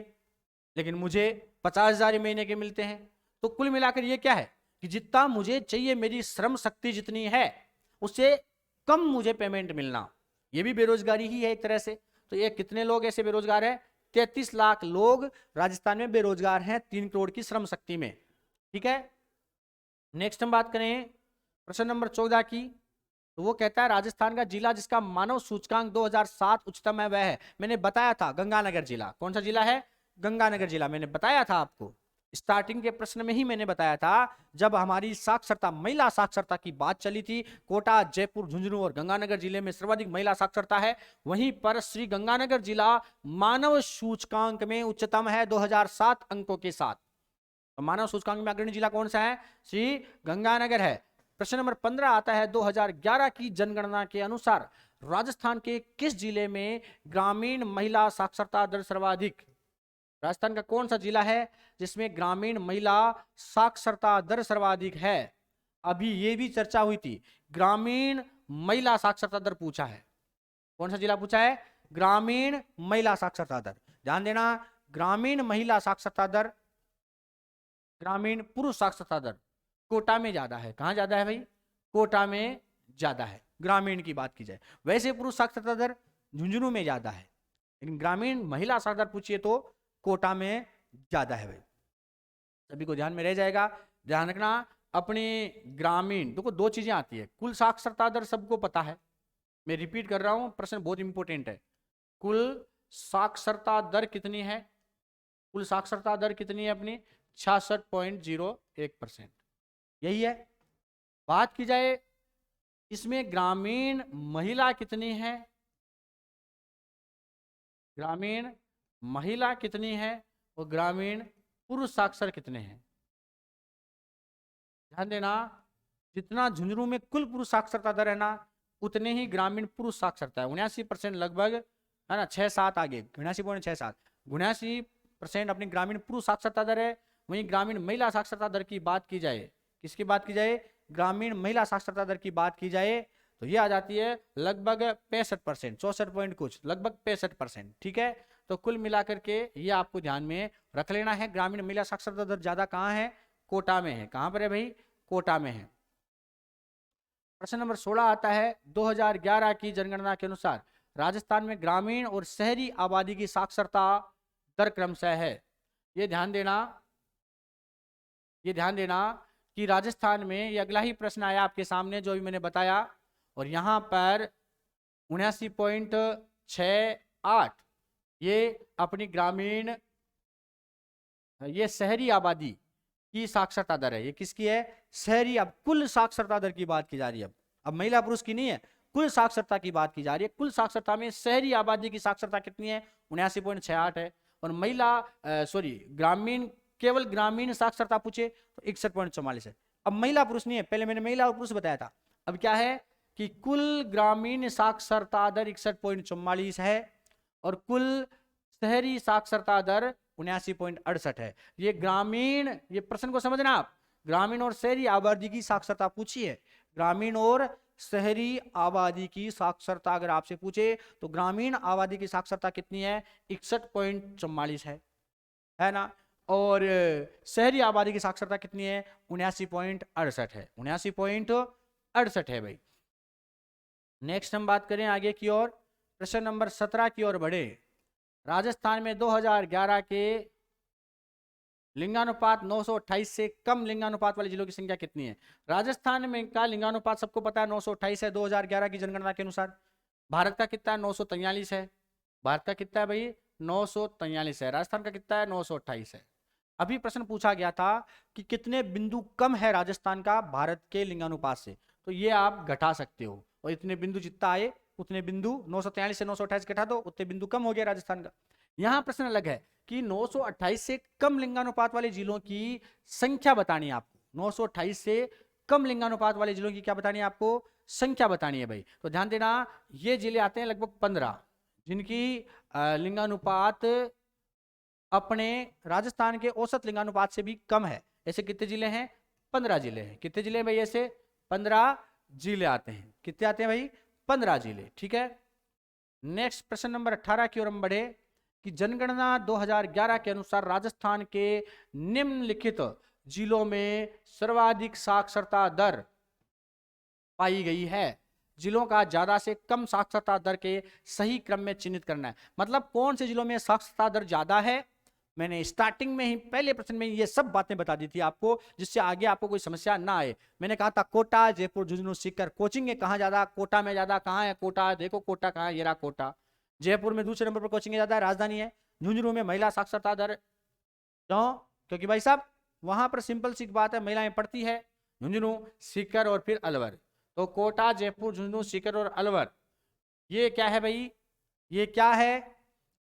लेकिन मुझे 50,000 महीने के मिलते हैं, तो कुल मिलाकर ये क्या है कि जितना मुझे चाहिए, मेरी श्रम शक्ति जितनी है उससे कम मुझे पेमेंट मिलना, ये भी बेरोजगारी ही है एक तरह से। तो ये कितने लोग ऐसे बेरोजगार हैं, 33 लाख लोग राजस्थान में बेरोजगार हैं 3 करोड़ की श्रम शक्ति में। ठीक है, नेक्स्ट हम बात करें प्रश्न नंबर 14 की, तो वो कहता है राजस्थान का जिला जिसका मानव सूचकांक 2007 उच्चतम है वह है, मैंने बताया था गंगानगर जिला। कौन सा जिला है, गंगानगर जिला, मैंने बताया था आपको स्टार्टिंग के प्रश्न में ही मैंने बताया था, जब हमारी साक्षरता, महिला साक्षरता की बात चली थी, कोटा, जयपुर, झुंझुनू और गंगानगर जिले में सर्वाधिक महिला साक्षरता है, वहीं पर श्री गंगानगर जिला मानव सूचकांक में उच्चतम है 2007 अंकों के साथ। तो मानव सूचकांक में अग्रणी जिला कौन सा है, श्री गंगानगर है। प्रश्न नंबर 15 आता है 2011 की जनगणना के अनुसार राजस्थान के किस जिले में ग्रामीण महिला साक्षरता दर सर्वाधिक, राजस्थान का कौन सा जिला है जिसमें ग्रामीण महिला साक्षरता दर सर्वाधिक है। अभी ये भी चर्चा हुई थी, ग्रामीण महिला साक्षरता दर पूछा है, कौन सा जिला पूछा है, ग्रामीण महिला साक्षरता दर। ध्यान देना, ग्रामीण महिला साक्षरता दर, ग्रामीण पुरुष साक्षरता दर कोटा में ज्यादा है। कहां ज्यादा है भाई, कोटा में ज्यादा है, ग्रामीण की बात की जाए। वैसे पुरुष साक्षरता दर झुंझुनू में ज्यादा है, लेकिन ग्रामीण महिला साक्षरता दर पूछिए तो कोटा में ज्यादा है भाई, सभी को ध्यान में रह जाएगा। ध्यान रखना, अपने ग्रामीण, देखो दो चीजें आती है, कुल साक्षरता दर सबको पता है, मैं रिपीट कर रहा हूं, प्रश्न बहुत इंपॉर्टेंट है, कुल साक्षरता दर कितनी है, कुल साक्षरता दर कितनी है अपनी, 66.01%, यही है। बात की जाए इसमें ग्रामीण महिला कितनी है, ग्रामीण महिला कितनी है और ग्रामीण पुरुष साक्षर कितने हैं। ध्यान देना, जितना झुंझुनू में कुल पुरुष साक्षरता दर है ना, उतने ही ग्रामीण पुरुष साक्षरता है, 79% लगभग है ना, 6-7 आगे, 79.67, 79% अपनी ग्रामीण पुरुष साक्षरता दर है। वहीं ग्रामीण महिला साक्षरता दर की बात की जाए, किसकी बात की जाए, ग्रामीण महिला साक्षरता दर की बात की जाए, तो ये आ जाती है लगभग 65%, 64 पॉइंट कुछ, लगभग 65%। ठीक है, तो कुल मिलाकर के ये आपको ध्यान में रख लेना है, ग्रामीण महिला साक्षरता दर ज्यादा कहाँ है, कोटा में है। कहां पर है भाई, कोटा में है। प्रश्न नंबर 16 आता है 2011 की जनगणना के अनुसार राजस्थान में ग्रामीण और शहरी आबादी की साक्षरता दर क्रमशः है। ये ध्यान देना, ये ध्यान देना कि राजस्थान में, ये अगला ही प्रश्न आया आपके सामने जो भी मैंने बताया, और यहां पर 79.68 ये अपनी ग्रामीण, ये शहरी आबादी की साक्षरता दर है। ये किसकी है, शहरी। अब कुल साक्षरता दर की बात की जा रही है, अब महिला पुरुष की नहीं है, कुल साक्षरता की बात की जा रही है। कुल साक्षरता में शहरी आबादी की साक्षरता कितनी है, 79.68 है, और महिला ग्रामीण, केवल ग्रामीण साक्षरता पूछे तो 61.44 है। अब महिला पुरुष नहीं है, पहले मैंने महिला और पुरुष बताया था, अब क्या है कि कुल ग्रामीण साक्षरता दर 61.44 है और कुल शहरी साक्षरता दर 79.68 है। ये ग्रामीण, ये प्रश्न को समझना आप, ग्रामीण और शहरी आबादी की साक्षरता पूछी है, ग्रामीण और शहरी आबादी की साक्षरता अगर आपसे पूछे तो ग्रामीण आबादी की साक्षरता कितनी है, 61.44 है ना, और शहरी आबादी की साक्षरता कितनी है, 79.68 है, 79.68 है भाई। नेक्स्ट हम बात करें आगे की ओर, प्रश्न नंबर 17 की ओर बढ़े। राजस्थान में 2011 के लिंगानुपात 928 से कम लिंगानुपात वाले जिलों की संख्या कितनी है। राजस्थान में का लिंगानुपात सबको पता है 928 है 2011 की जनगणना के अनुसार। भारत का कितना है, 943 है। भारत का कितना है भाई, 943 है। राजस्थान का कितना है, 928 है। अभी प्रश्न पूछा गया था कि कितने बिंदु कम है राजस्थान का भारत के लिंगानुपात से, तो ये आप घटा सकते हो, और इतने बिंदु जितना आए उतने बिंदु, 943 से 928 घटा दो, उतने बिंदु कम हो गया राजस्थान का। यहां प्रश्न अलग है कि 928 से कम लिंगानुपात वाले जिलों की संख्या बतानी है आपको, 928 से कम लिंगानुपात वाले जिलों की क्या बतानी है आपको, संख्या बतानी है भाई। तो ध्यान देना, ये जिले आते हैं लगभग 15 जिनकी लिंगानुपात अपने राजस्थान के औसत लिंगानुपात से भी कम है। ऐसे कितने जिले हैं? 15 जिले हैं। कितने जिले हैं भाई? ऐसे 15 जिले आते हैं। कितने आते हैं भाई? 15 जिले। ठीक है, नेक्स्ट प्रश्न नंबर 18 की ओर हम बढ़े कि जनगणना 2011 के अनुसार राजस्थान के निम्नलिखित जिलों में सर्वाधिक साक्षरता दर पाई गई है। जिलों का ज्यादा से कम साक्षरता दर के सही क्रम में चिन्हित करना है। मतलब कौन से जिलों में साक्षरता दर ज्यादा है। मैंने स्टार्टिंग में ही पहले प्रश्न में ये सब बातें बता दी थी आपको, जिससे आगे आपको कोई समस्या ना आए। मैंने कहा था कोटा, जयपुर, झुंझुनू, सीकर। कोचिंग है कहाँ ज्यादा? कोटा में ज्यादा। कहाँ है कोटा? देखो कोटा कहाँ है, ये रहा कोटा। जयपुर में दूसरे नंबर पर कोचिंग ज्यादा है, राजधानी है। झुंझुनू में महिला साक्षरता दर, क्यों? क्योंकि भाई साहब वहां पर सिंपल सी बात है, महिलाएं पढ़ती है। झुंझुनू, सीकर और फिर अलवर। तो कोटा, जयपुर, झुंझुनू, सीकर और अलवर, ये क्या है भाई? ये क्या है?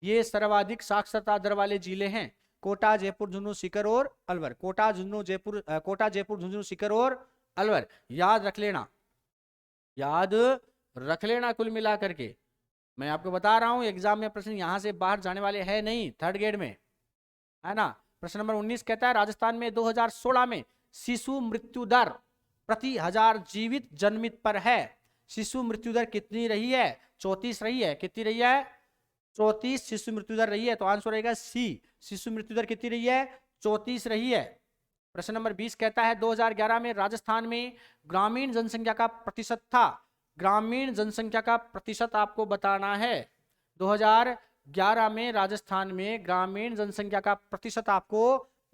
ये सर्वाधिक साक्षरता दर वाले जिले हैं। कोटा, जयपुर, झुंझुनू, सीकर और अलवर। कोटा, झुंझुनू, जयपुर, कोटा, जयपुर, झुंझुनू, सीकर और अलवर। याद रख लेना, याद रख लेना कुल मिला करके। मैं आपको बता रहा हूं एग्जाम में प्रश्न यहां से बाहर जाने वाले हैं नहीं, थर्ड ग्रेड में है ना। प्रश्न नंबर 19 कहता है राजस्थान में 2016 में शिशु मृत्यु दर प्रति 1000 जीवित जन्मित पर है। शिशु मृत्यु दर कितनी रही है? 34 रही है। कितनी रही है? 34 शिशु मृत्यु दर रही है। तो आंसर रहेगा सी। शिशु मृत्यु दर कितनी रही है? 34 रही है। प्रश्न नंबर 20 कहता है 2011 में राजस्थान में ग्रामीण जनसंख्या का प्रतिशत था। ग्रामीण जनसंख्या का प्रतिशत आपको बताना है। 2011 में राजस्थान में ग्रामीण जनसंख्या का प्रतिशत आपको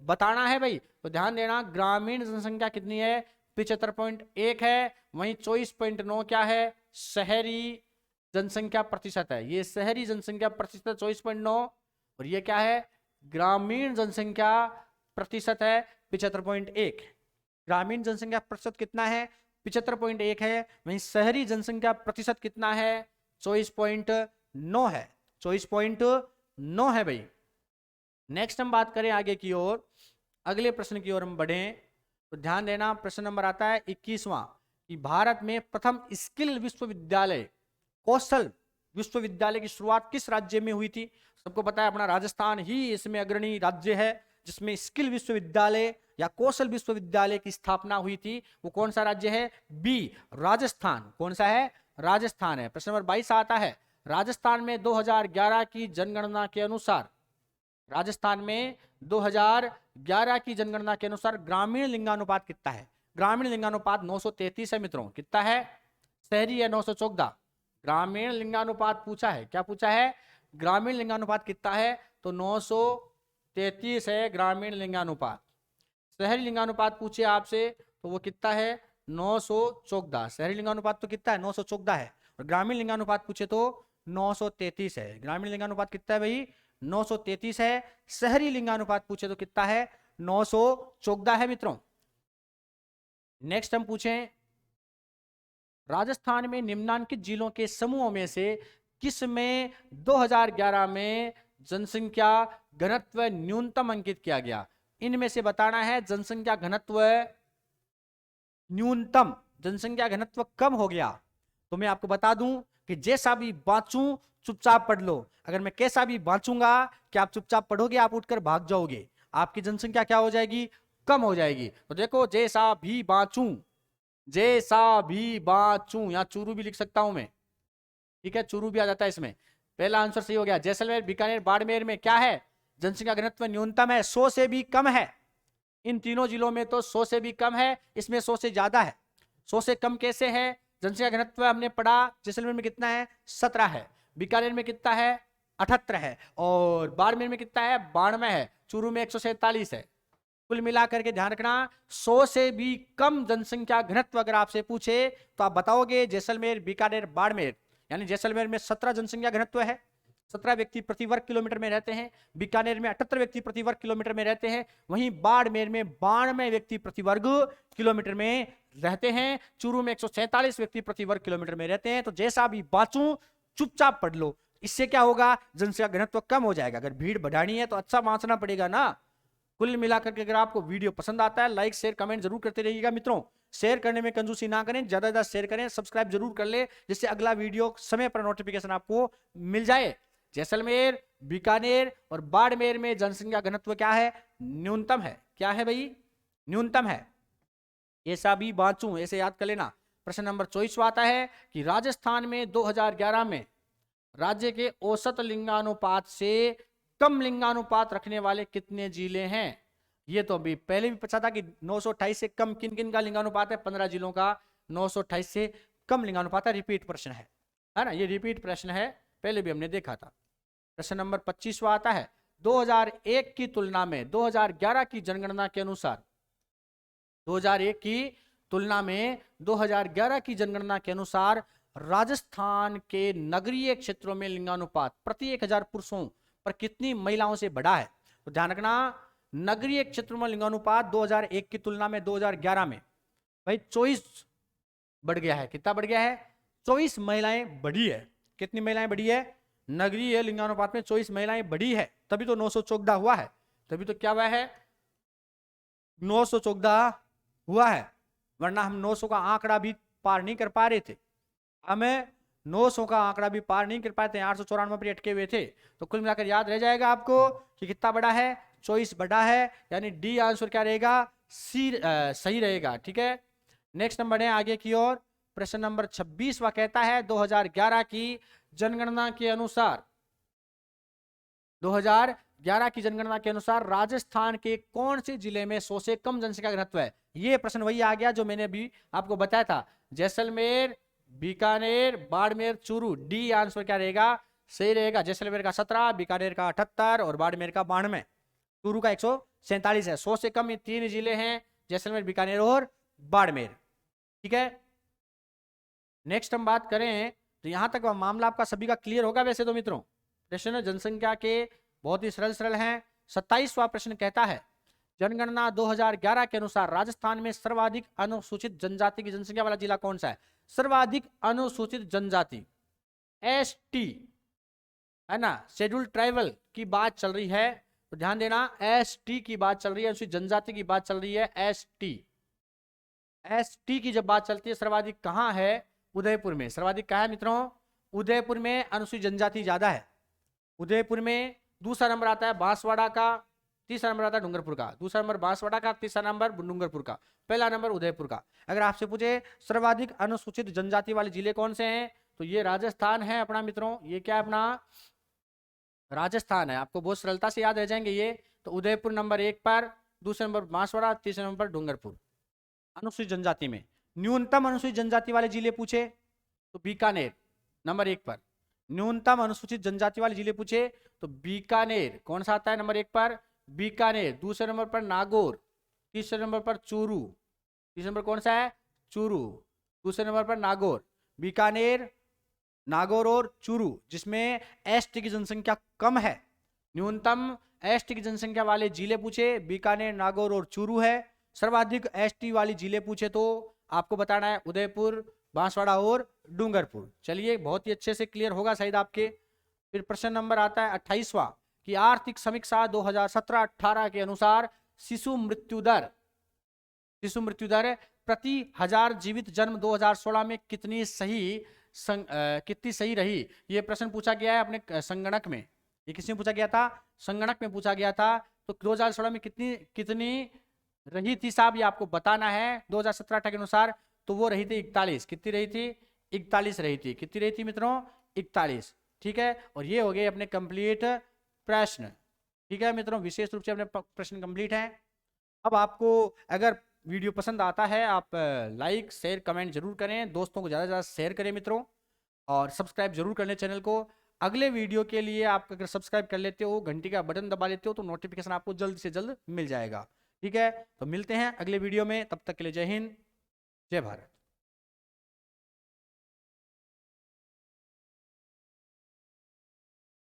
बताना है भाई। तो ध्यान देना, ग्रामीण जनसंख्या कितनी है? 75.1 है। वहीं 24.9 क्या है? शहरी जनसंख्या प्रतिशत है। ये शहरी जनसंख्या प्रतिशत 24.9 और ये क्या है? ग्रामीण जनसंख्या प्रतिशत है 75.1। ग्रामीण जनसंख्या प्रतिशत कितना है? 75.1 है। वहीं शहरी जनसंख्या प्रतिशत कितना है? 24.9 है। 24.9 है भाई। नेक्स्ट हम बात करें आगे की ओर, अगले प्रश्न की ओर हम बढ़ें तो ध्यान देना, प्रश्न नंबर आता है 21वां कि भारत में प्रथम स्किल विश्वविद्यालय, कौशल विश्वविद्यालय की शुरुआत किस राज्य में हुई थी? सबको पता है अपना राजस्थान ही इसमें अग्रणी राज्य है जिसमें स्किल विश्वविद्यालय या कौशल विश्वविद्यालय की स्थापना हुई थी। वो कौन सा राज्य है? बी, राजस्थान। कौन सा है? राजस्थान है। प्रश्न नंबर 22 आता है राजस्थान में 2011 की जनगणना के अनुसार, राजस्थान में 2011 की जनगणना के अनुसार ग्रामीण लिंगानुपात कितना है? ग्रामीण लिंगानुपात 933 है मित्रों। कितना है? शहरी है 914। ग्रामीण लिंगानुपात पूछा है, क्या पूछा है? ग्रामीण लिंगानुपात कितना है? तो 933 है ग्रामीण लिंगानुपात। शहरी लिंगानुपात पूछे आपसे तो वो कितना है? 914। शहरी लिंगानुपात तो कितना है? 914 है। और ग्रामीण लिंगानुपात पूछे तो 933 है। ग्रामीण लिंगानुपात कितना है भाई? 933 है। शहरी लिंगानुपात पूछे तो कितना है? 914 है मित्रों। नेक्स्ट हम पूछें राजस्थान में निम्नांकित जिलों के समूहों में से किस में 2011 में जनसंख्या घनत्व न्यूनतम अंकित किया गया? इनमें से बताना है जनसंख्या घनत्व न्यूनतम, जनसंख्या घनत्व कम हो गया। तो मैं आपको बता दूं कि जैसा भी बांचूं चुपचाप पढ़ लो। अगर मैं कैसा भी बांचूंगा कि आप चुपचाप पढ़ोगे, आप उठकर भाग जाओगे, आपकी जनसंख्या क्या हो जाएगी? कम हो जाएगी। तो देखो जैसा भी बांचूं, जैसा भी बांचूं, यहां चूरू भी लिख सकता हूं मैं, ठीक है, चूरू भी आ जाता है इसमें। पहला आंसर सही हो गया। जैसलमेर, बीकानेर, बाड़मेर में क्या है? जनसंख्या घनत्व न्यूनतम है, 100 से भी कम है। इन तीनों जिलों में तो 100 से भी कम है, इसमें 100 से ज्यादा है। 100 से कम कैसे है? जनसंख्या घनत्व हमने पढ़ा जैसलमेर में कितना है? 17 है। बीकानेर में कितना है? 78 है। और बाड़मेर में कितना है? 92 है। चूरू में 147 है। कुल मिलाकर के ध्यान रखना 100 से भी कम जनसंख्या घनत्व अगर आपसे पूछे तो आप बताओगे जैसलमेर, बीकानेर, बाड़मेर। यानी जैसलमेर में 17 जनसंख्या घनत्व है, 17 व्यक्ति प्रति वर्ग किलोमीटर में रहते हैं। बीकानेर में 78 व्यक्ति प्रति वर्ग किलोमीटर में रहते हैं। वहीं बाड़मेर में 92 व्यक्ति प्रति वर्ग किलोमीटर में रहते हैं। चूरू में 147 व्यक्ति प्रति वर्ग किलोमीटर में रहते हैं। तो जैसा भी बांचूं चुपचाप पढ़ लो, इससे क्या होगा? जनसंख्या घनत्व कम हो जाएगा। अगर भीड़ बढ़ानी है तो अच्छा बांचना पड़ेगा ना। कुल मिलाकर के अगर आपको वीडियो पसंद आता है, लाइक शेयर कमेंट जरूर करते रहिएगा मित्रों। शेयर करने में कंजूसी ना करें, ज्यादा ज्यादा शेयर करें, सब्सक्राइब जरूर कर ले जिससे अगला वीडियो समय पर नोटिफिकेशन आपको मिल जाए। जैसलमेर, बीकानेर और बाड़मेर में जनसंख्या घनत्व क्या है? न्यूनतम है। क्या है भाई? न्यूनतम है। ऐसा भी बांचू, ऐसे याद कर लेना। प्रश्न नंबर 24 आता है कि राजस्थान में 2011 में राज्य के औसत लिंगानुपात से कम लिंगानुपात रखने वाले कितने जिले हैं? ये तो अभी पहले भी पूछा था कि 928 से कम किन किन का लिंगानुपात है? 15 जिलों का 928 से कम लिंगानुपात है। रिपीट प्रश्न है ना? ये रिपीट प्रश्न है, पहले भी हमने देखा था। प्रश्न नंबर 25 आता है 2001 की तुलना में 2011 की जनगणना के अनुसार 2001 की तुलना में 2011 की जनगणना के अनुसार राजस्थान के नगरीय क्षेत्रों में लिंगानुपात प्रति 1000 पुरुषों पर कितनी महिलाओं से बढ़ा है? तो ध्यान रखना, नगरीय क्षेत्रों में लिंगानुपात 2001 की तुलना में 2011 में भाई 24 बढ़ गया है। कितना बढ़ गया है? 24 महिलाएं बढ़ी है। कितनी महिलाएं बढ़ी है? नगरीय लिंगानुपात में 24 महिलाएं बढ़ी है, तभी तो 914 हुआ है। तभी तो क्या हुआ है? 914 हुआ है, वरना हम 900 का आंकड़ा भी पार नहीं कर पा रहे थे। हमें 900 का आंकड़ा भी पार नहीं कर पाए थे, 894 पर अटके हुए थे। तो कुल मिलाकर याद रह जाएगा आपको कि कितना बड़ा है? 24 बड़ा है, यानी डी आंसर क्या रहेगा? सी सही रहेगा। ठीक है, नेक्स्ट नंबर है आगे की ओर। प्रश्न नंबर 26 वह कहता है 2011 की जनगणना के अनुसार 2011 की जनगणना के अनुसार राजस्थान के कौन से जिले में 100 से कम जनसंख्या घनत्व है? ये प्रश्न वही आ गया जो मैंने अभी आपको बताया था, जैसलमेर, बीकानेर, बाड़मेर, चूरू। डी आंसर क्या रहेगा? सही रहेगा। जैसलमेर का 17, बीकानेर का 78 और बाड़मेर का 92, चूरू का 147 है। 100 से कम ये 3 जिले हैं, जैसलमेर, बीकानेर और बाड़मेर। ठीक है, नेक्स्ट हम बात करें तो यहां तक मामला आपका सभी का क्लियर होगा। वैसे तो मित्रों प्रश्न जनसंख्या के बहुत ही सरल सरल हैं। 27वां प्रश्न कहता है जनगणना 2011 के अनुसार राजस्थान में सर्वाधिक अनुसूचित जनजाति की जनसंख्या वाला जिला कौन सा है? सर्वाधिक अनुसूचित जनजाति एसटी है ना, शेड्यूल ट्राइबल की बात चल रही है, तो ध्यान देना एसटी की बात चल रही है, अनुसूचित जनजाति की बात चल रही है। एसटी की जब बात चलती है सर्वाधिक कहां है? उदयपुर में। सर्वाधिक कहां है मित्रों? उदयपुर में अनुसूचित जनजाति ज्यादा है, उदयपुर में। दूसरा नंबर आता है बांसवाड़ा का, तीसरा नंबर आता है डूंगरपुर का। दूसरा नंबर बांसवाड़ा का, तीसरा नंबर डूंगरपुर का, पहला नंबर उदयपुर का। अगर आपसे पूछे सर्वाधिक अनुसूचित जनजाति वाले जिले कौन से हैं, तो ये राजस्थान है अपना मित्रों। ये क्या है? अपना राजस्थान है। आपको बहुत सरलता से याद रह जाएंगे ये। तो उदयपुर नंबर 1 पर, दूसरे नंबर बांसवाड़ा, तीसरे नंबर डूंगरपुर। अनुसूचित जनजाति में न्यूनतम अनुसूचित जनजाति वाले जिले पूछे तो बीकानेर नंबर 1 पर। न्यूनतम अनुसूचित जनजाति वाले जिले पूछे तो बीकानेर कौन सा आता है? नंबर 1 पर बीकानेर। दूसरे नंबर पर नागौर, तीसरे नंबर पर चूरू। तीसरे नंबर कौन सा है? चूरू। दूसरे नंबर पर नागौर, बीकानेर, नागौर और चूरू, जिसमें एसटी की जनसंख्या कम है। न्यूनतम एसटी की जनसंख्या वाले जिले पूछे बीकानेर, नागौर और चूरू है। सर्वाधिक एसटी वाली जिले पूछे तो आपको बताना है उदयपुर, बांसवाड़ा और डूंगरपुर। चलिए, बहुत ही अच्छे से क्लियर होगा शायद आपके। फिर प्रश्न नंबर आता है 28वां कि आर्थिक समीक्षा 2017-18 के अनुसार शिशु मृत्यु दर प्रति 1000 जीवित जन्म 2016 में कितनी सही रही? ये प्रश्न पूछा गया है अपने संगणक में। ये किसमें पूछा गया था? संगणक में पूछा गया था। तो 2016 में कितनी रही थी साहब, ये आपको बताना है। 2017-18 के अनुसार तो वो रही थी 41। कितनी रही थी? 41 रही थी। कितनी रही थी मित्रों? 41। ठीक है, और ये हो गए अपने कंप्लीट प्रश्न। ठीक है मित्रों, विशेष रूप से अपने प्रश्न कंप्लीट हैं। अब आपको अगर वीडियो पसंद आता है आप लाइक शेयर कमेंट जरूर करें, दोस्तों को ज़्यादा से ज़्यादा शेयर करें मित्रों, और सब्सक्राइब जरूर कर लें चैनल को। अगले वीडियो के लिए आप अगर सब्सक्राइब कर लेते हो, घंटी का बटन दबा लेते हो, तो नोटिफिकेशन आपको जल्द से जल्द मिल जाएगा। ठीक है, तो मिलते हैं अगले वीडियो में, तब तक के लिए जय हिंद, जय भारत।